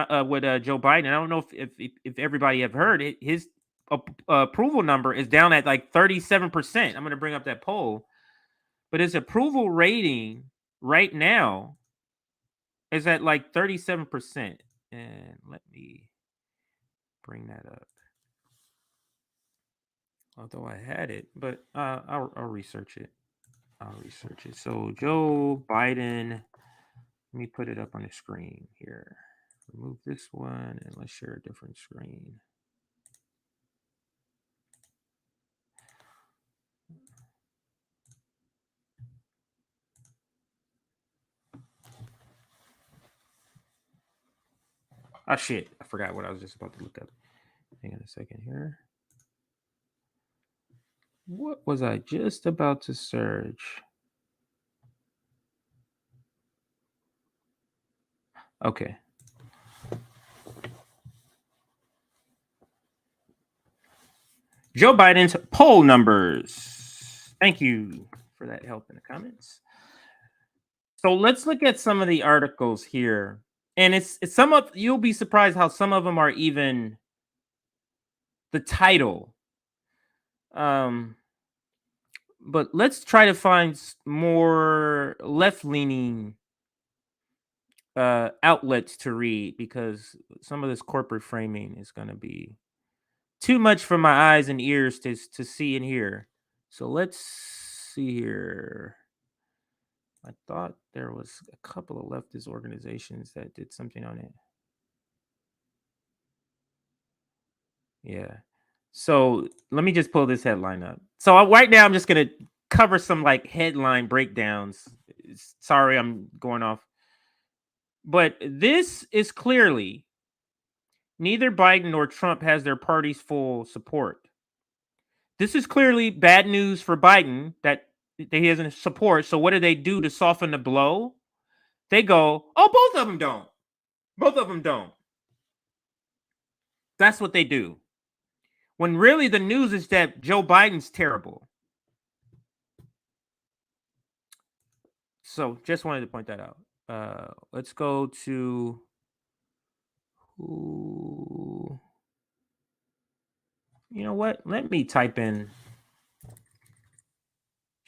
Joe Biden. I don't know if everybody have heard it. His approval number is down at like 37%. I'm going to bring up that poll, but his approval rating right now is at like 37%. And let me bring that up. Although I had it, but I'll research it. So Joe Biden. Let me put it up on the screen here. Remove this one and let's share a different screen. Oh shit, I forgot what I was just about to look up. Hang on a second here. What was I just about to search? Okay. Joe Biden's poll numbers. Thank you for that help in the comments. So let's look at some of the articles here. And it's some of, you'll be surprised how some of them are even the title. But let's try to find more left-leaning outlets to read, because some of this corporate framing is going to be too much for my eyes and ears to see and hear. So let's see here. I thought there was a couple of leftist organizations that did something on it. Yeah. So let me just pull this headline up. So right now I'm just going to cover some like headline breakdowns. Sorry, I'm going off. But this is clearly neither Biden nor Trump has their party's full support. This is clearly bad news for Biden that he doesn't support. So what do they do to soften the blow? They go, "Oh, both of them don't. Both of them don't." That's what they do. When really the news is that Joe Biden's terrible. So just wanted to point that out. Let's go to who. You know what? Let me type in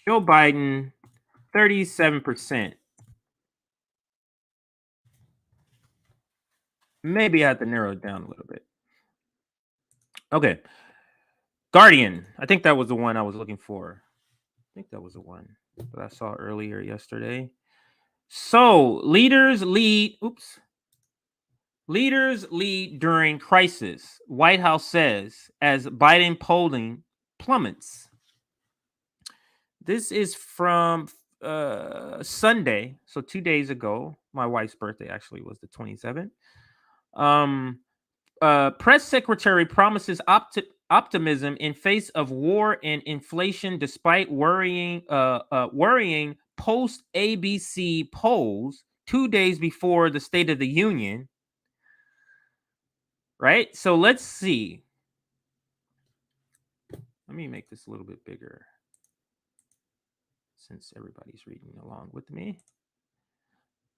Joe Biden, 37%. Maybe I have to narrow it down a little bit. Okay. Guardian. I think that was the one I was looking for. I think that was the one that I saw earlier yesterday. So, leaders lead. Oops. Leaders lead during crisis, White House says, as Biden polling plummets. This is from Sunday, so 2 days ago. My wife's birthday actually was the 27th. Press secretary promises optimism in face of war and inflation, despite worrying post ABC polls 2 days before the State of the Union. Right. So let's see. Let me make this a little bit bigger, since everybody's reading along with me.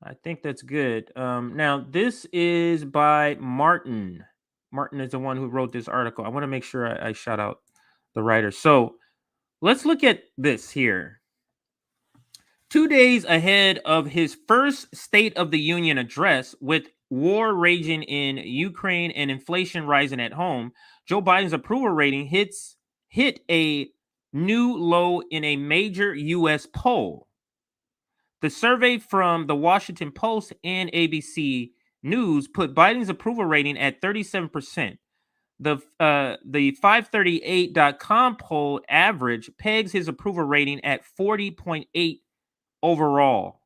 I think that's good. Now, this is by Martin. Martin is the one who wrote this article. I want to make sure I shout out the writer. So let's look at this here. 2 days ahead of his first State of the Union address, with war raging in Ukraine and inflation rising at home, Joe Biden's approval rating hit a new low in a major U.S. poll. The survey from the Washington Post and ABC News put Biden's approval rating at 37%. The 538.com poll average pegs his approval rating at 40.8 overall.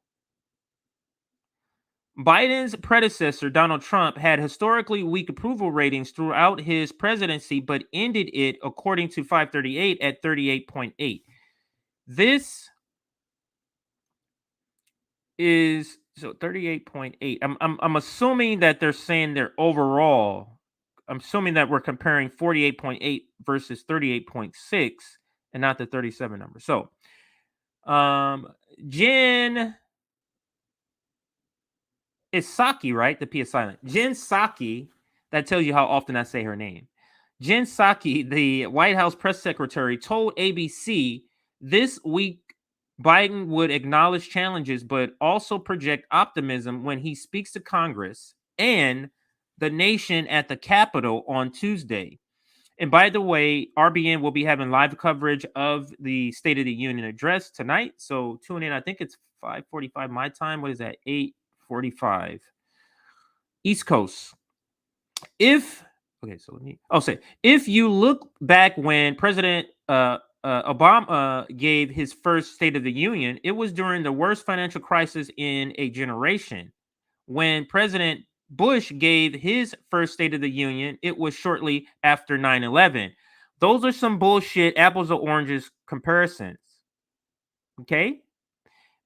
Biden's predecessor, Donald Trump, had historically weak approval ratings throughout his presidency, but ended it, according to 538, at 38.8. This is so 38.8. I'm assuming that they're saying their overall. I'm assuming that we're comparing 48.8 versus 38.6 and not the 37 number. So, Jen is Psaki, right? The P is silent. Jen Psaki, that tells you how often I say her name. Jen Psaki, the White House press secretary, told ABC this week Biden would acknowledge challenges, but also project optimism when he speaks to Congress and the nation at the Capitol on Tuesday. And by the way, RBN will be having live coverage of the State of the Union address tonight. So tune in. I think it's 5:45 my time. What is that? 8:45 East Coast. If you look back when President Obama gave his first State of the Union, it was during the worst financial crisis in a generation. When President Bush gave his first State of the Union, it was shortly after 9/11. Those are some bullshit apples to oranges comparisons. Okay?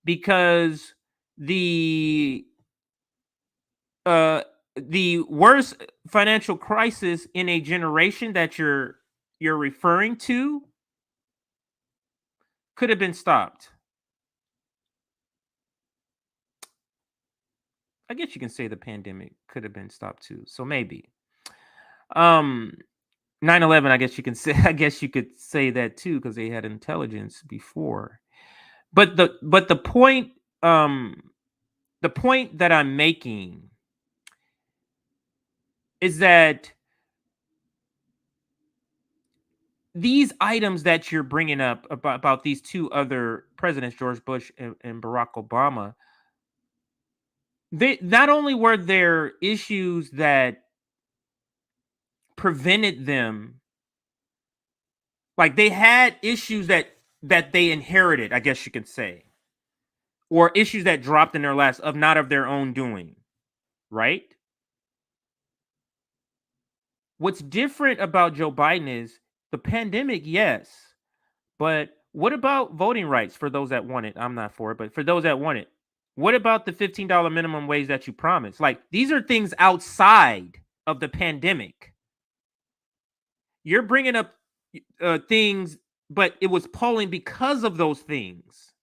Because the worst financial crisis in a generation that you're referring to could have been stopped. I guess you can say the pandemic could have been stopped too. So maybe 9/11, I guess you can say could say that too, because they had intelligence before. But the point that I'm making is that these items that you're bringing up about these two other presidents, George Bush and Barack Obama, they not only were there issues that prevented them, like they had issues that they inherited, I guess you could say, or issues that dropped in their laps of not of their own doing, right? What's different about Joe Biden is the pandemic, yes, but what about voting rights for those that want it? I'm not for it, but for those that want it, what about the $15 minimum wage that you promised? Like, these are things outside of the pandemic. You're bringing up things, but it was polling because of those things.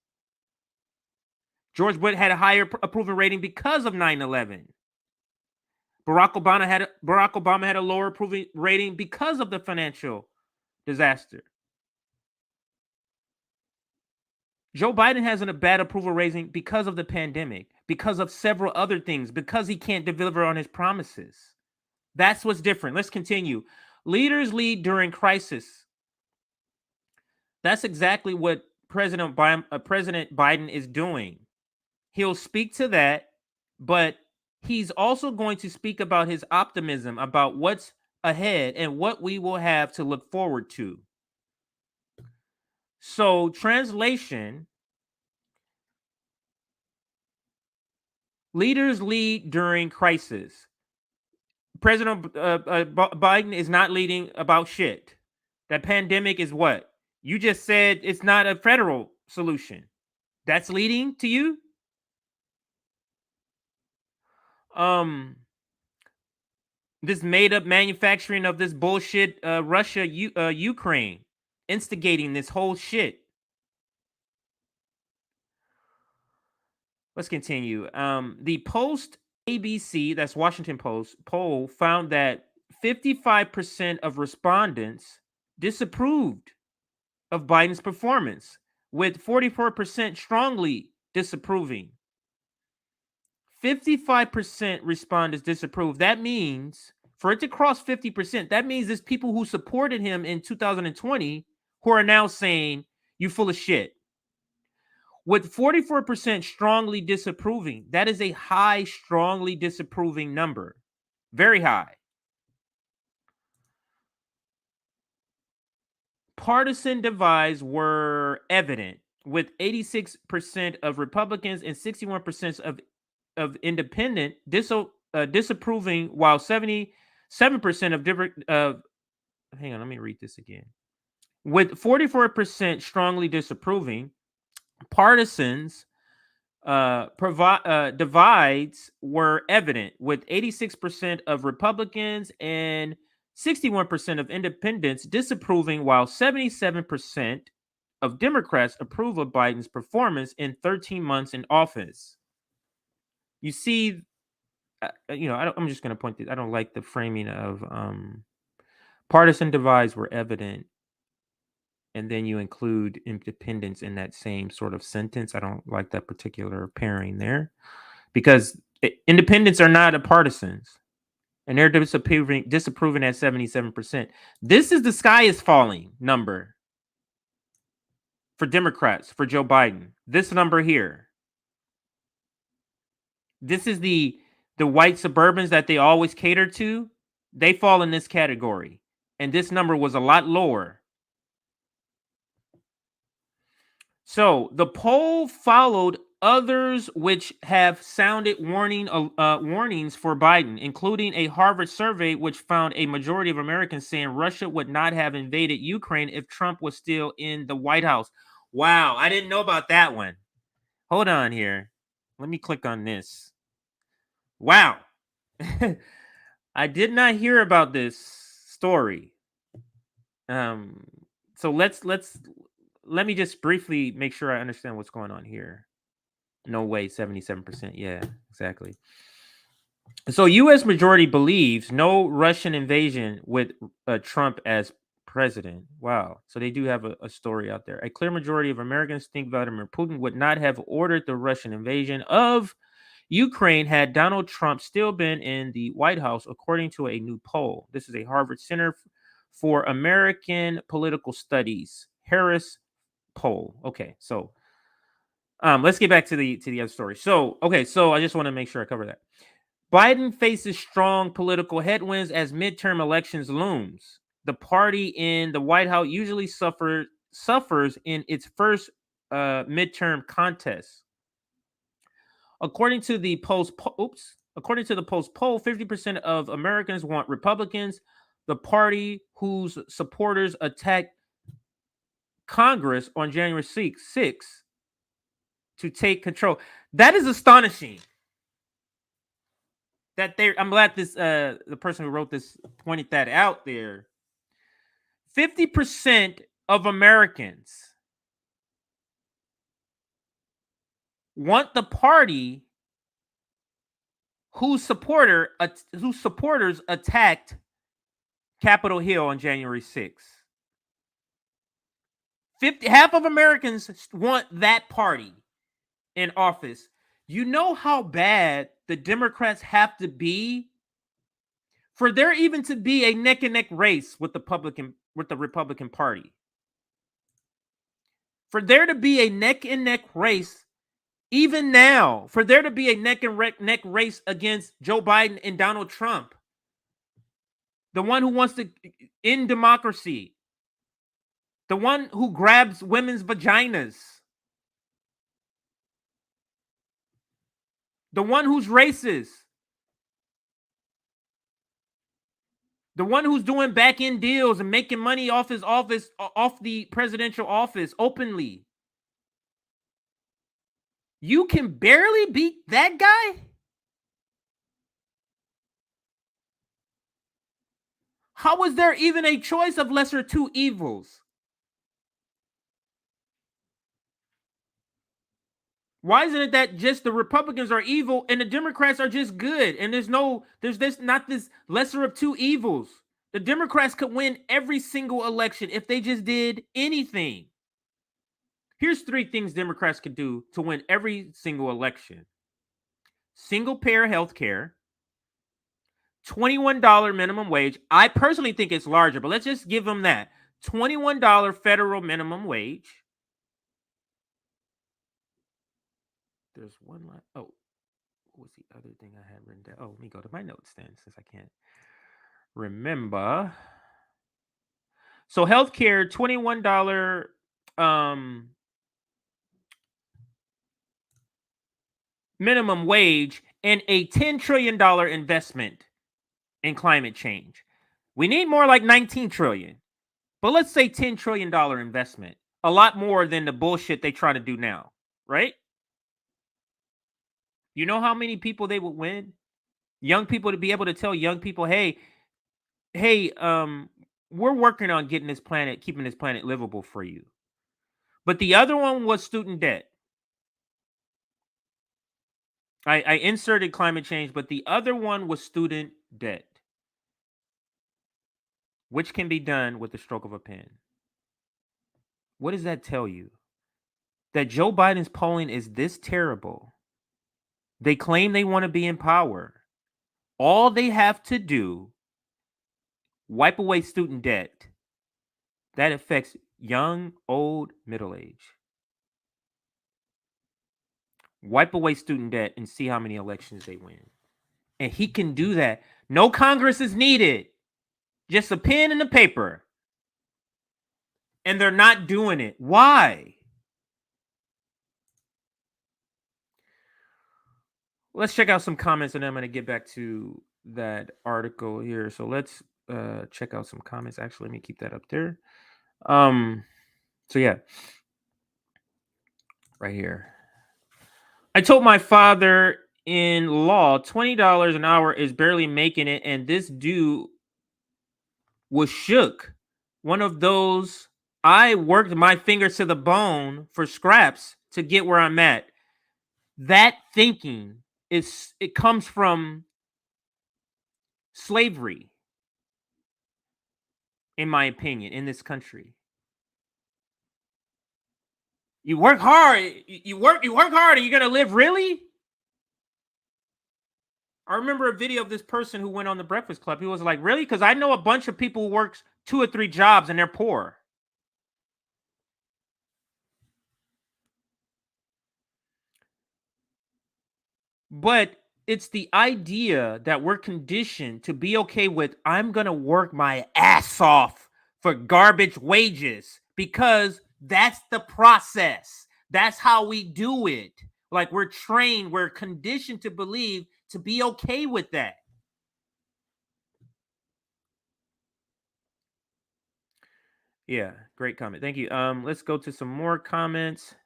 George Bush had a higher approval rating because of 9/11. Barack Obama had a lower approval rating because of the financial disaster. Joe Biden has a bad approval rating because of the pandemic, because of several other things, because he can't deliver on his promises. That's what's different. Let's continue. Leaders lead during crisis. That's exactly what President Biden is doing. He'll speak to that, but he's also going to speak about his optimism about what's ahead and what we will have to look forward to. So, translation, leaders lead during crisis. President Biden is not leading about shit. That pandemic is what? You just said it's not a federal solution. That's leading to you? This made up manufacturing of this bullshit Russia Ukraine instigating this whole shit. Let's continue. The Post ABC, that's Washington Post, poll found that 55% of respondents disapproved of Biden's performance, with 44% strongly disapproving. 55% respondents disapprove. That means for it to cross 50%, that means there's people who supported him in 2020 who are now saying, you full of shit. With 44% strongly disapproving, that is a high, strongly disapproving number. Very high. Partisan divides were evident, with 86% of Republicans and 61% of independent disapproving, while 77% of different. Hang on, let me read this again. With 44% strongly disapproving, partisans divides were evident, with 86% of Republicans and 61% of independents disapproving, while 77% of Democrats approve of Biden's performance in 13 months in office. You see, I'm just going to point this. I don't like the framing of partisan divides were evident, and then you include independents in that same sort of sentence. I don't like that particular pairing there, because independents are not partisans, and they're disapproving at 77%. This is the sky is falling number for Democrats, for Joe Biden. This number here. This is the white suburbans that they always cater to. They fall in this category, and this number was a lot lower. So the poll followed others which have sounded warnings for Biden, including a Harvard survey which found a majority of Americans saying Russia would not have invaded Ukraine if Trump was still in the White House. Wow, I didn't know about that one. Hold on here. Let me click on this. Wow. I did not hear about this story. So let me just briefly make sure I understand what's going on here. No way, 77%. Yeah, exactly. So U.S. majority believes no Russian invasion with Trump as president. Wow. So they do have a story out there. A clear majority of Americans think Vladimir Putin would not have ordered the Russian invasion of Ukraine had Donald Trump still been in the White House, according to a new poll. This is a Harvard Center for American Political Studies Harris poll. Okay, so let's get back to the other story. So I just want to make sure I cover that. Biden faces strong political headwinds as midterm elections looms. The party in the White House usually suffers in its first midterm contest. According to the Post poll, 50% of Americans want Republicans, the party whose supporters attacked Congress on January 6th, to take control. That is astonishing. I'm glad this the person who wrote this pointed that out there. 50% of Americans want the party whose supporters attacked Capitol Hill on January 6th. Half of Americans want that party in office. You know how bad the Democrats have to be for there even to be a neck and neck race with the Republican Party. For there to be a neck and neck race, even now, for there to be a neck and neck race against Joe Biden and Donald Trump, the one who wants to end democracy, the one who grabs women's vaginas, the one who's racist, the one who's doing back end deals and making money off his office, off the presidential office openly. You can barely beat that guy? How is there even a choice of lesser two evils? Why isn't it that just the Republicans are evil and the Democrats are just good? And there's not this lesser of two evils. The Democrats could win every single election if they just did anything. Here's 3 things Democrats could do to win every single election. Single payer health care, $21 minimum wage. I personally think it's larger, but let's just give them that. $21 federal minimum wage. There's one line. Oh, what was the other thing I had written down? Oh, let me go to my notes then, since I can't remember. So healthcare, $21 minimum wage, and a $10 trillion investment in climate change. We need more like 19 trillion, but let's say $10 trillion investment. A lot more than the bullshit they try to do now, right? You know how many people they would win? Young people, to be able to tell young people, hey, we're working on keeping this planet livable for you. But the other one was student debt. I inserted climate change, but the other one was student debt, which can be done with the stroke of a pen. What does that tell you? That Joe Biden's polling is this terrible. They claim they want to be in power. All they have to do, wipe away student debt. That affects young, old, middle age. Wipe away student debt and see how many elections they win. And he can do that. No Congress is needed. Just a pen and a paper. And they're not doing it. Why? Let's check out some comments and then I'm going to get back to that article here. So let's check out some comments. Actually, let me keep that up there. So yeah, right here. I told my father-in-law $20 an hour is barely making it, and this dude was shook. One of those, I worked my fingers to the bone for scraps to get where I'm at. That thinking it comes from slavery, in my opinion, in this country. You work hard. You work hard, and you're gonna live, really? I remember a video of this person who went on the Breakfast Club. He was like, really? Because I know a bunch of people who works 2 or 3 jobs and they're poor. But it's the idea that we're conditioned to be okay with, I'm going to work my ass off for garbage wages because that's the process. That's how we do it. Like, we're trained, we're conditioned to believe to be okay with that. Yeah, great comment. Thank you. Let's go to some more comments.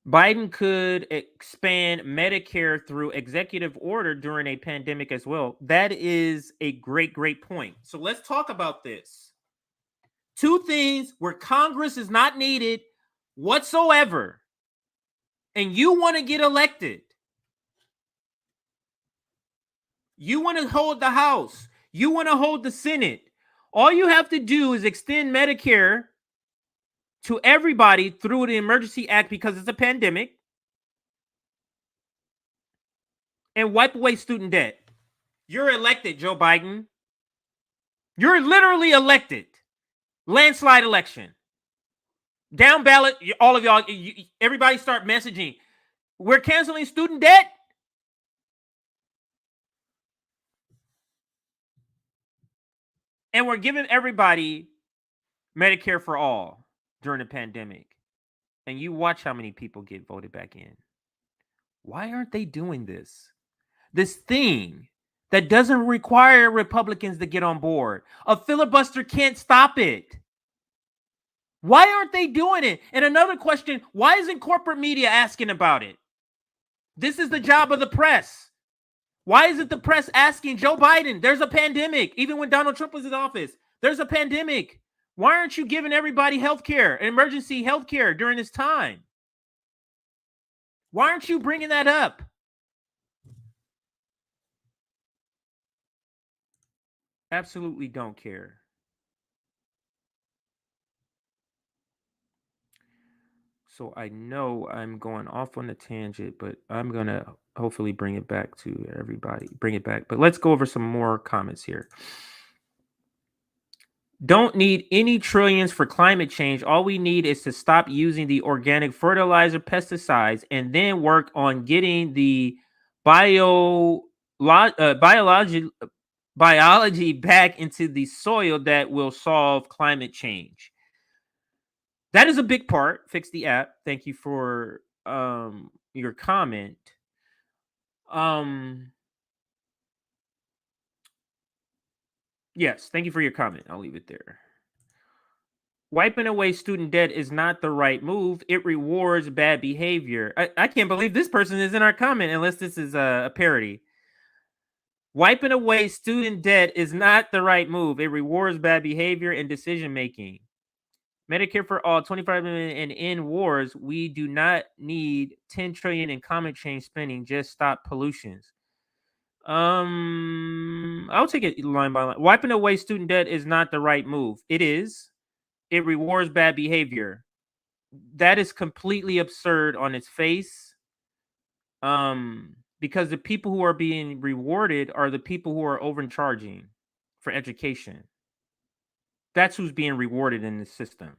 Biden could expand Medicare through executive order during a pandemic as well. That is a great point. So let's talk about this. 2 things where Congress is not needed whatsoever, and you want to get elected. You want to hold the House. You want to hold the Senate. All you have to do is extend Medicare to everybody through the Emergency Act because it's a pandemic and wipe away student debt. You're elected, Joe Biden. You're literally elected. Landslide election. Down ballot, all of y'all, everybody start messaging. We're canceling student debt. And we're giving everybody Medicare for all during the pandemic. And you watch how many people get voted back in. Why aren't they doing this? This thing that doesn't require Republicans to get on board. A filibuster can't stop it. Why aren't they doing it? And another question, why isn't corporate media asking about it? This is the job of the press. Why isn't the press asking Joe Biden? There's a pandemic. Even when Donald Trump was in office, there's a pandemic. Why aren't you giving everybody health care, emergency health care during this time? Why aren't you bringing that up? Absolutely don't care. So I know I'm going off on a tangent, but I'm going to hopefully bring it back to everybody. Bring it back. But let's go over some more comments here. Don't need any trillions for climate change. All we need is to stop using the organic fertilizer pesticides and then work on getting the biology back into the soil that will solve climate change. That is a big part. Fix the app. Thank you for your comment. Yes, thank you for your comment. I'll leave it there. Wiping away student debt is not the right move. It rewards bad behavior. I can't believe this person is in our comment unless this is a parody. Wiping away student debt is not the right move. It rewards bad behavior and decision making. Medicare for all, 25 million and end wars. We do not need 10 trillion in climate change spending. Just stop pollutions. I'll take it line by line. Wiping away student debt is not the right move. It is. It rewards bad behavior. That is completely absurd on its face. Because the people who are being rewarded are the people who are overcharging for education. That's who's being rewarded in the system.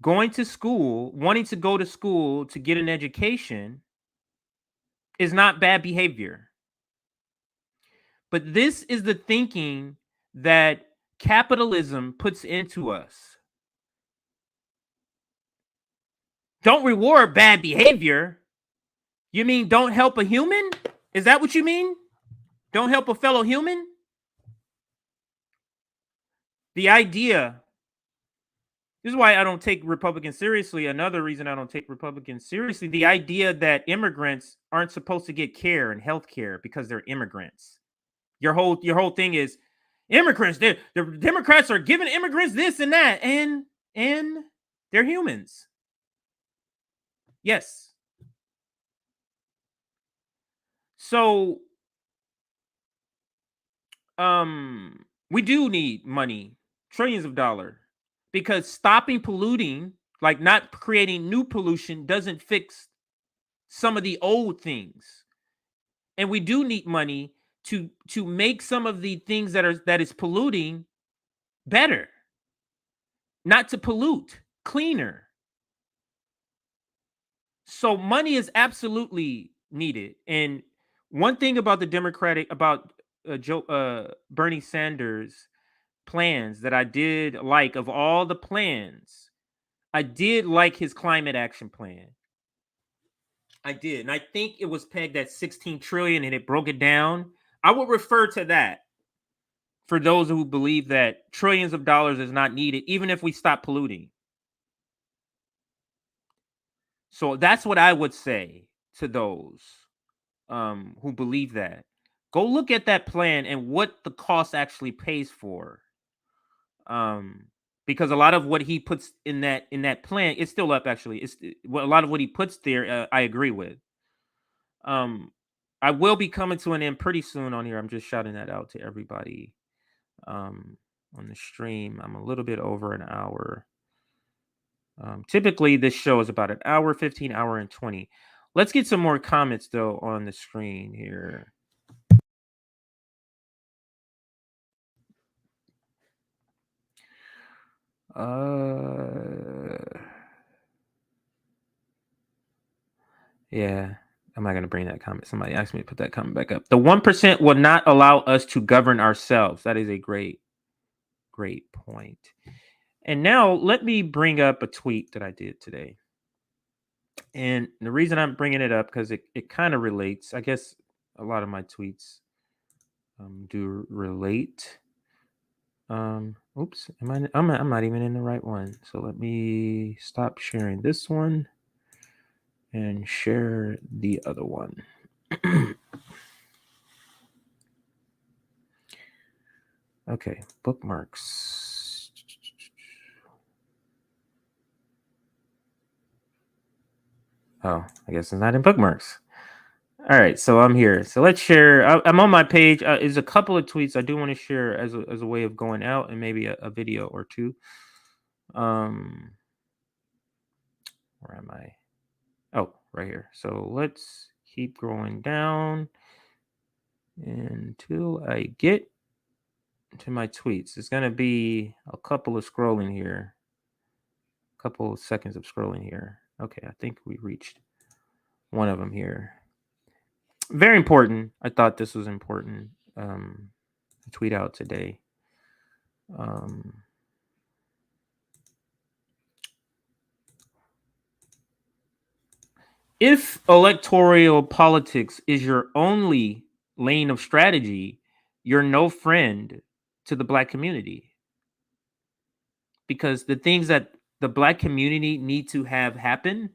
Going to school, wanting to go to school to get an education is not bad behavior. But this is the thinking that capitalism puts into us. Don't reward bad behavior. You mean don't help a human? Is that what you mean? Don't help a fellow human? The idea, this is why I don't take Republicans seriously. Another reason I don't take Republicans seriously, the idea that immigrants aren't supposed to get care and health care because they're immigrants. Your whole thing is immigrants. The Democrats are giving immigrants this and that, and they're humans. Yes. So, we do need money, trillions of dollars, because stopping polluting, like not creating new pollution, doesn't fix some of the old things. And we do need money to make some of the things that is polluting better, not to pollute, cleaner. So money is absolutely needed. And one thing about Bernie Sanders plans that I did like, of all the plans, I did like his climate action plan. I did. And I think it was pegged at 16 trillion and it broke it down. I would refer to that for those who believe that trillions of dollars is not needed, even if we stop polluting. So that's what I would say to those who believe that. Go look at that plan and what the cost actually pays for. Because a lot of what he puts in that plan, it's still up actually. It's a lot of what he puts there. I agree with. I will be coming to an end pretty soon on here. I'm just shouting that out to everybody. on the stream. I'm a little bit over an hour. Typically, this show is about an hour, 15, hour, and 20. Let's get some more comments, though, on the screen here. Yeah, I'm not going to bring that comment. Somebody asked me to put that comment back up. The 1% will not allow us to govern ourselves. That is a great point. And now let me bring up a tweet that I did today. And the reason I'm bringing it up, because it kind of relates. I guess a lot of my tweets do relate. Oops, I'm not even in the right one. So let me stop sharing this one and share the other one. Okay, bookmarks. Oh, I guess it's not in bookmarks. All right, so I'm here. So let's share. I'm on my page. There's a couple of tweets I do want to share as a way of going out, and maybe a video or two. Where am I? Oh, right here. So let's keep going down until I get to my tweets. It's gonna be a couple of scrolling here. A couple of seconds of scrolling here. Okay, I think we reached one of them here. Very important. I thought this was important. To tweet out today. If electoral politics is your only lane of strategy, you're no friend to the Black community. Because the things that the Black community need to have happen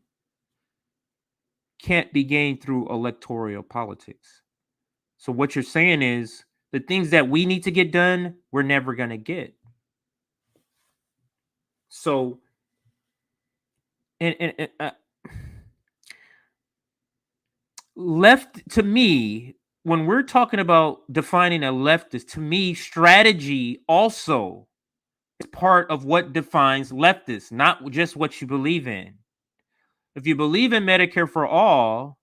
can't be gained through electoral politics. So what you're saying is the things that we need to get done, we're never going to get. So, left, to me, when we're talking about defining a leftist, to me, strategy also is part of what defines leftists, not just what you believe in. If you believe in Medicare for all,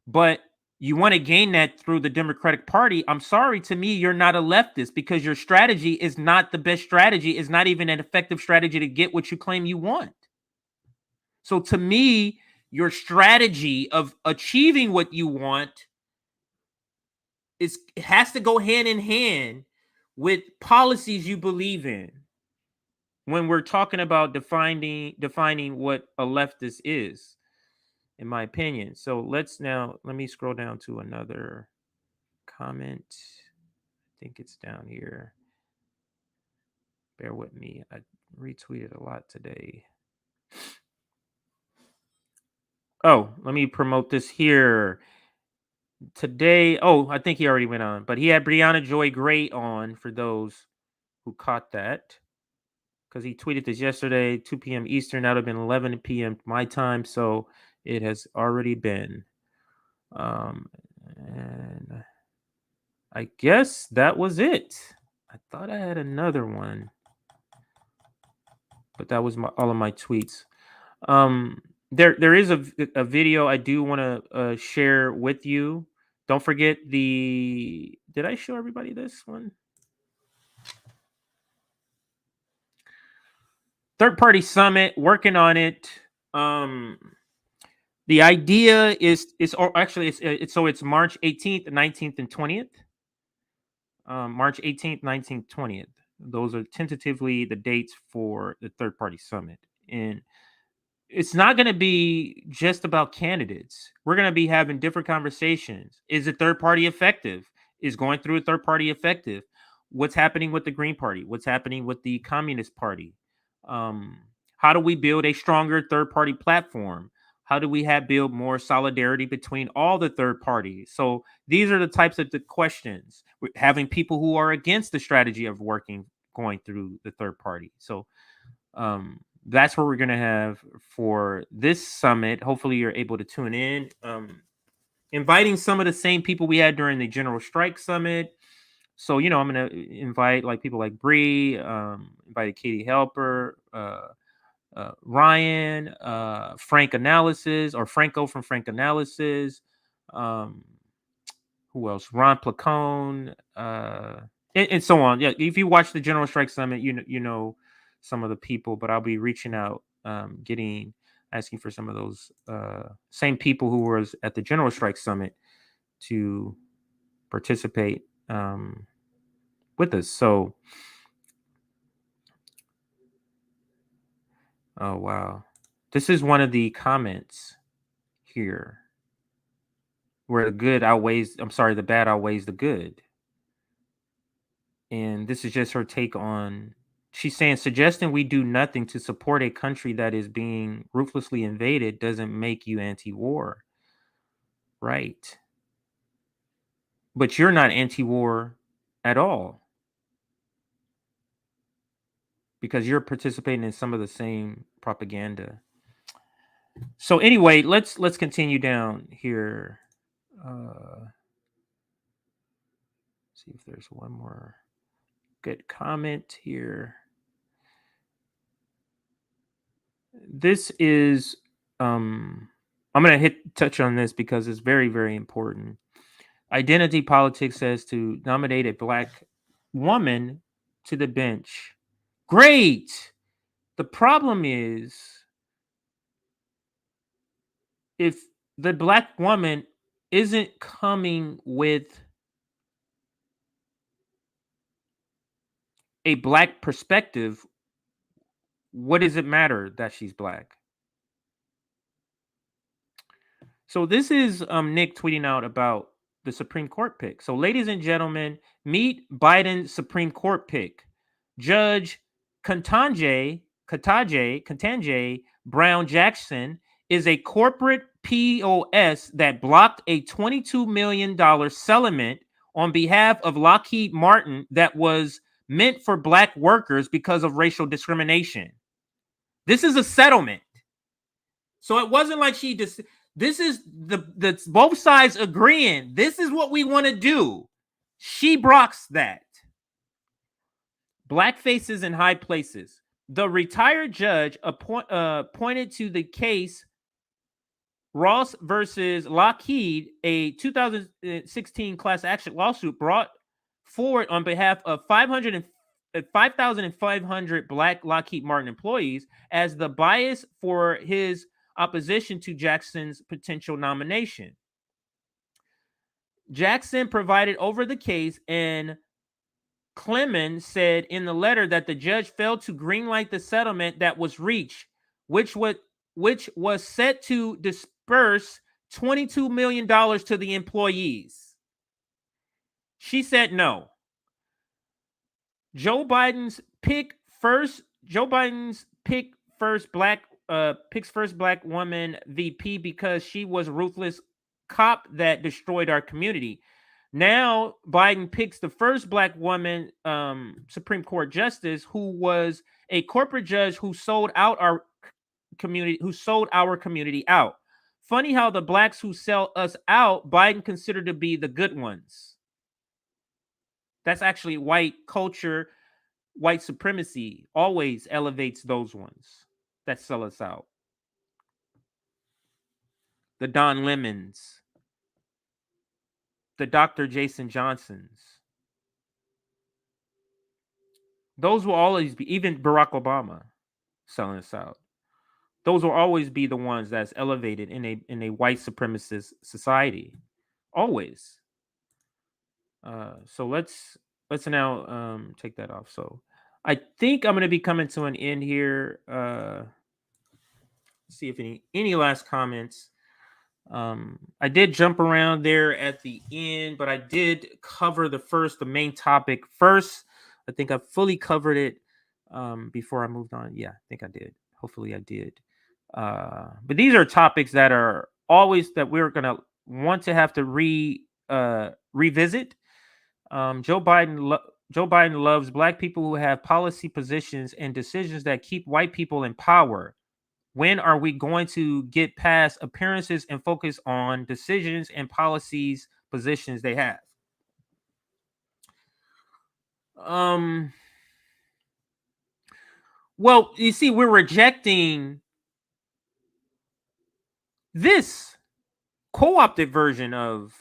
but you want to gain that through the Democratic Party, I'm sorry, to me, you're not a leftist, because your strategy is not the best strategy. It's not even an effective strategy to get what you claim you want. So to me, your strategy of achieving what you want it has to go hand in hand with policies you believe in when we're talking about defining what a leftist is, in my opinion. So let me scroll down to another comment. I think it's down here. Bear with me. I retweeted a lot today. Oh, let me promote this here. Today, I think he already went on, but he had Brianna Joy Gray on, for those who caught that, because he tweeted this yesterday, 2 p.m. Eastern. That would have been 11 p.m. my time, so it has already been. And I guess that was it. I thought I had another one, but that was all of my tweets. There is a video I do want to share with you. Don't forget did I show everybody this one? Third party summit, working on it. The idea is actually it's March 18th, 19th, and 20th. March 18th, 19th, 20th. Those are tentatively the dates for the third party summit. And it's not going to be just about candidates. We're going to be having different conversations. Is a third party effective? Is going through a third party effective? What's happening with the Green Party? What's happening with the Communist Party? How do we build a stronger third party platform? How do we build more solidarity between all the third parties? So these are the types of the questions. We're having people who are against the strategy of going through the third party. So that's what we're going to have for this summit. Hopefully you're able to tune in. Inviting some of the same people we had during the General Strike Summit. So, you know, I'm going to invite like people like Bree, invited Katie Helper, Ryan, Frank Analysis, or Franco from Frank Analysis. Um, who else? Ron Placone, and so on. Yeah, if you watch the General Strike Summit, you know some of the people, but I'll be reaching out, asking for some of those same people who were at the General Strike Summit to participate with us. So, oh wow, this is one of the comments here where the good outweighs. I'm sorry, the bad outweighs the good. And this is just her take on, she's saying, suggesting we do nothing to support a country that is being ruthlessly invaded doesn't make you anti-war. Right. But you're not anti-war at all, because you're participating in some of the same propaganda. So anyway, let's continue down here. See if there's one more good comment here. This is I'm going to touch on this because it's very, very important. Identity politics says to nominate a black woman to the bench. Great. The problem is, if the black woman isn't coming with a black perspective, what does it matter that she's black? So this is Nick tweeting out about the Supreme Court pick. So, ladies and gentlemen, meet Biden's Supreme Court pick. Judge Ketanji Brown Jackson is a corporate POS that blocked a $22 million settlement on behalf of Lockheed Martin that was meant for black workers because of racial discrimination. This is a settlement. So it wasn't like she just... This is the both sides agreeing. This is what we want to do. She blocks that. Black faces in high places. The retired judge pointed to the case Ross versus Lockheed, a 2016 class action lawsuit brought forward on behalf of 5,500 black Lockheed Martin employees, as the bias for his opposition to Jackson's potential nomination. Jackson provided over the case, and Clemens said in the letter that the judge failed to greenlight the settlement that was reached, which was set to disperse $22 million to the employees. She said no. Joe Biden's pick first picks first black woman VP because she was a ruthless cop that destroyed our community. Now Biden picks the first black woman Supreme Court justice, who was a corporate judge who sold our community out. Funny how the blacks who sell us out, Biden considered to be the good ones. That's actually white culture. White supremacy always elevates those ones that sell us out. The Don Lemons, the Dr. Jason Johnsons. Those will always be, even Barack Obama selling us out. Those will always be the ones that's elevated in a white supremacist society. Always. So let's now take that off. So I think I'm going to be coming to an end here. See if any last comments. I did jump around there at the end, but I did cover the main topic first. I think I fully covered it before I moved on. Yeah, I think I did. Hopefully I did. But these are topics that are always that we're going to want to have to revisit. Joe Biden loves black people who have policy positions and decisions that keep white people in power. When are we going to get past appearances and focus on decisions and policies, positions they have? Well, you see, we're rejecting this co-opted version of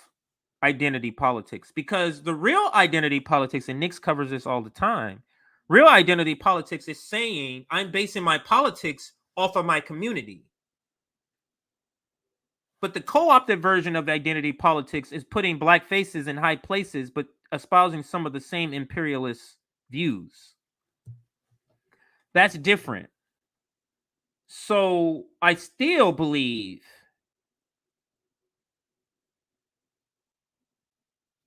identity politics, because the real identity politics, and Nix covers this all the time, real identity politics is saying I'm basing my politics off of my community. But the co-opted version of identity politics is putting black faces in high places, but espousing some of the same imperialist views. That's different. So I still believe,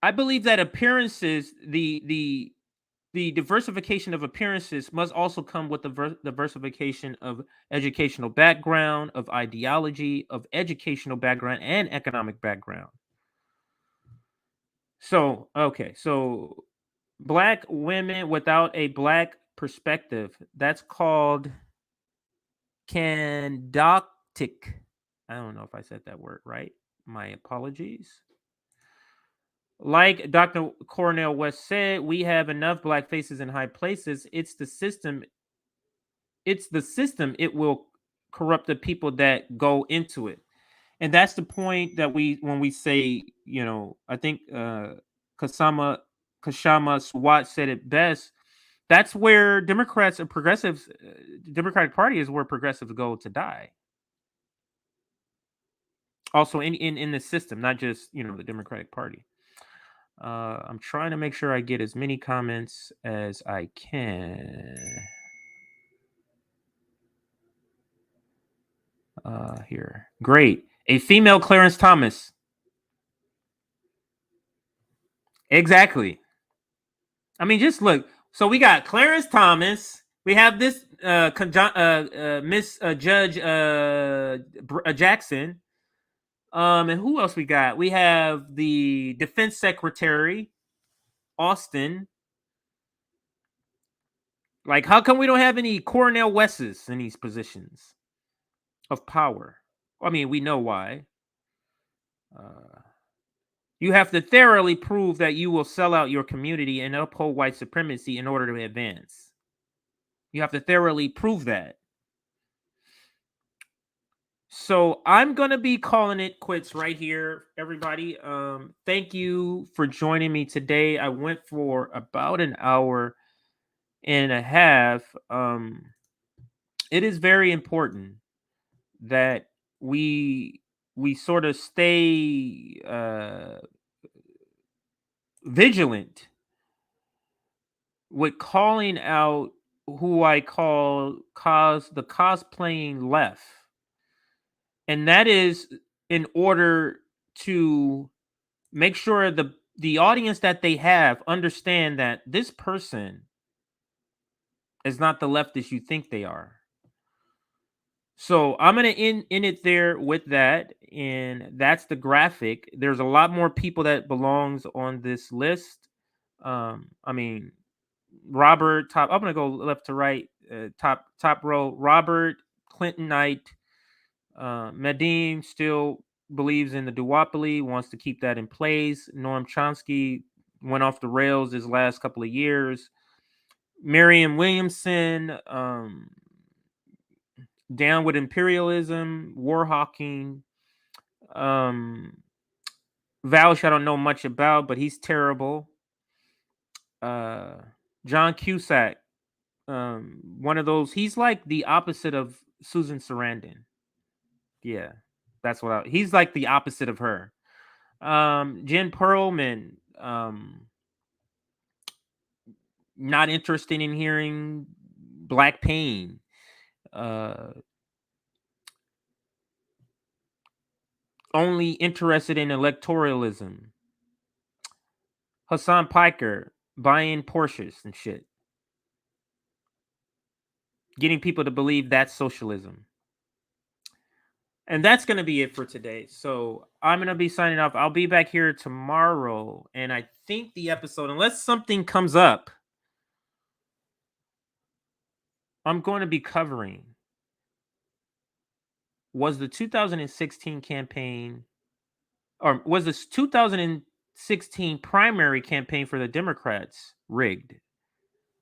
that appearances, the diversification of appearances must also come with the diversification of educational background, of ideology, of educational background, and economic background. So, okay, so black women without a black perspective, that's called candoctic. I don't know if I said that word right. My apologies. Like Dr. Cornell West said, we have enough black faces in high places. It's the system. It will corrupt the people that go into it. And that's the point that when we say, I think Kashama Swat said it best. That's where Democrats and progressives, Democratic Party is where progressives go to die. Also in the system, not just the Democratic Party. I'm trying to make sure I get as many comments as I can. Here, great. A female Clarence Thomas. Exactly. I mean, just look. So we got Clarence Thomas. We have this Miss Judge Jackson. And who else we got? We have the Defense Secretary Austin. Like, how come we don't have any Cornel Wesses in these positions of power? I mean, we know why. You have to thoroughly prove that you will sell out your community and uphold white supremacy in order to advance. You have to thoroughly prove that. So I'm going to be calling it quits right here, everybody. Thank you for joining me today. I went for about an hour and a half. It is very important that we sort of stay vigilant with calling out who I call the cosplaying left. And that is in order to make sure the audience that they have understand that this person is not the leftist you think they are. So I'm gonna end it there with that, and that's the graphic. There's a lot more people that belongs on this list. I mean, Robert top. I'm gonna go left to right. Top row. Robert Clinton Knight. Mehdi still believes in the duopoly, wants to keep that in place. Noam Chomsky went off the rails his last couple of years. Marianne Williamson, down with imperialism, war hawking. Vaush, I don't know much about, but he's terrible. John Cusack, one of those. He's like the opposite of Susan Sarandon. Yeah, that's he's like the opposite of her. Jen Perlman, not interested in hearing black pain. Only interested in electoralism. Hasan Piker, buying Porsches and shit. Getting people to believe that's socialism. And that's going to be it for today. So I'm going to be signing off. I'll be back here tomorrow. And I think the episode, unless something comes up, I'm going to be covering was the 2016 campaign, or was this 2016 primary campaign for the Democrats rigged?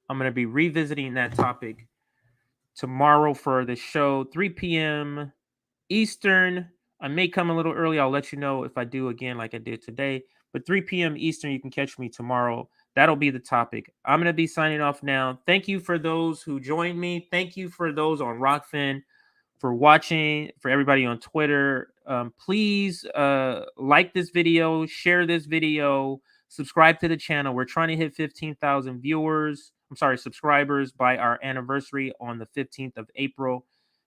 I'm going to be revisiting that topic tomorrow for the show, 3 p.m. Eastern. I may come a little early. I'll let you know if I do again like I did today. But 3 p.m. Eastern, you can catch me tomorrow. That'll be the topic. I'm going to be signing off now. Thank you for those who joined me. Thank you for those on Rockfin for watching, for everybody on Twitter. Please like this video, share this video, subscribe to the channel. We're trying to hit 15,000 subscribers by our anniversary on the 15th of April.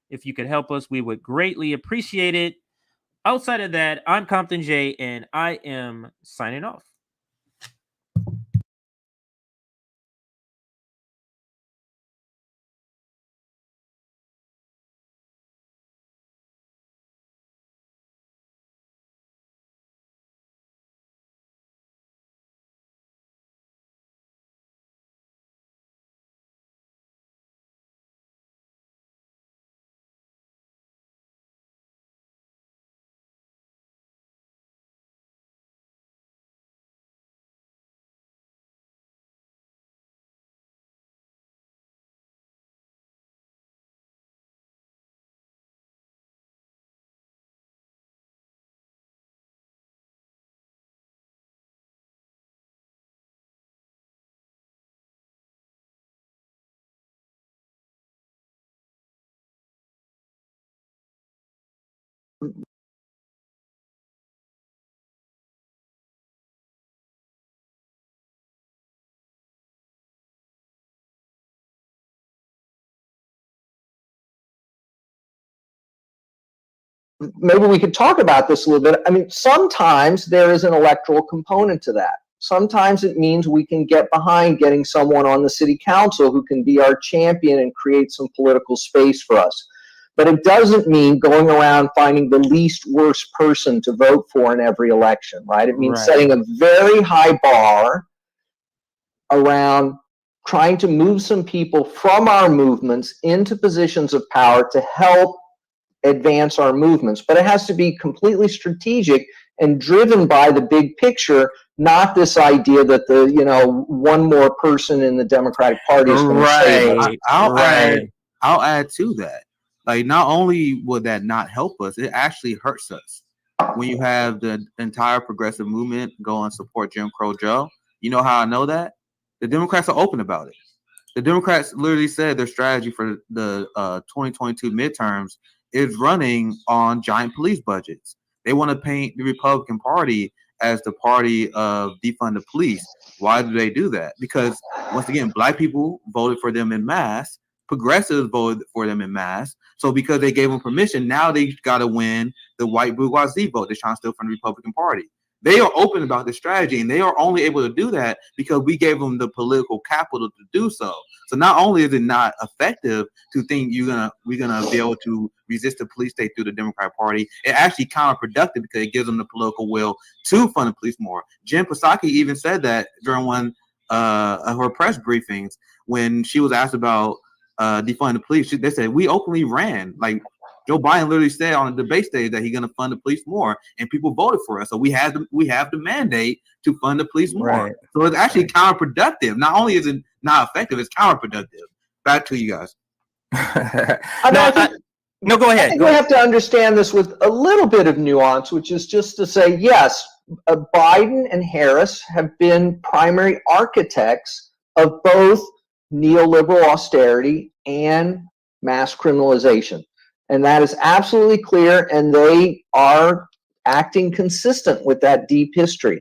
If you could help us, we would greatly appreciate it. Outside of that, I'm Compton J, and I am signing off. Maybe we could talk about this a little bit. I mean, sometimes there is an electoral component to that. Sometimes it means we can get behind getting someone on the city council who can be our champion and create some political space for us. But it doesn't mean going around finding the least worst person to vote for in every election, right? It means setting a very high bar around trying to move some people from our movements into positions of power to help advance our movements. But it has to be completely strategic and driven by the big picture, not this idea that the, one more person in the Democratic Party is going to save us. I'll add to that. Like, not only would that not help us, it actually hurts us. When you have the entire progressive movement go and support Jim Crow Joe, you know how I know that? The Democrats are open about it. The Democrats literally said their strategy for the 2022 midterms is running on giant police budgets. They want to paint the Republican Party as the party of defund the police. Why do they do that? Because, once again, Black people voted for them in mass. Progressives voted for them in mass. So because they gave them permission, now they got to win the white bourgeoisie vote. They're trying to steal from the Republican Party. They are open about the strategy, and they are only able to do that because we gave them the political capital to do so. So not only is it not effective to think we're gonna be able to resist the police state through the Democratic Party, it actually counterproductive because it gives them the political will to fund the police more. Jen Psaki even said that during one of her press briefings when she was asked about defunding the police. They said we openly ran. Like, Joe Biden literally said on the debate stage that he's going to fund the police more, and people voted for us. So we have the mandate to fund the police more. Right. So it's actually counterproductive. Not only is it not effective, it's counterproductive. Back to you guys. No, go ahead. I think we have to understand this with a little bit of nuance, which is just to say, yes, Biden and Harris have been primary architects of both neoliberal austerity and mass criminalization. And that is absolutely clear, and they are acting consistent with that deep history.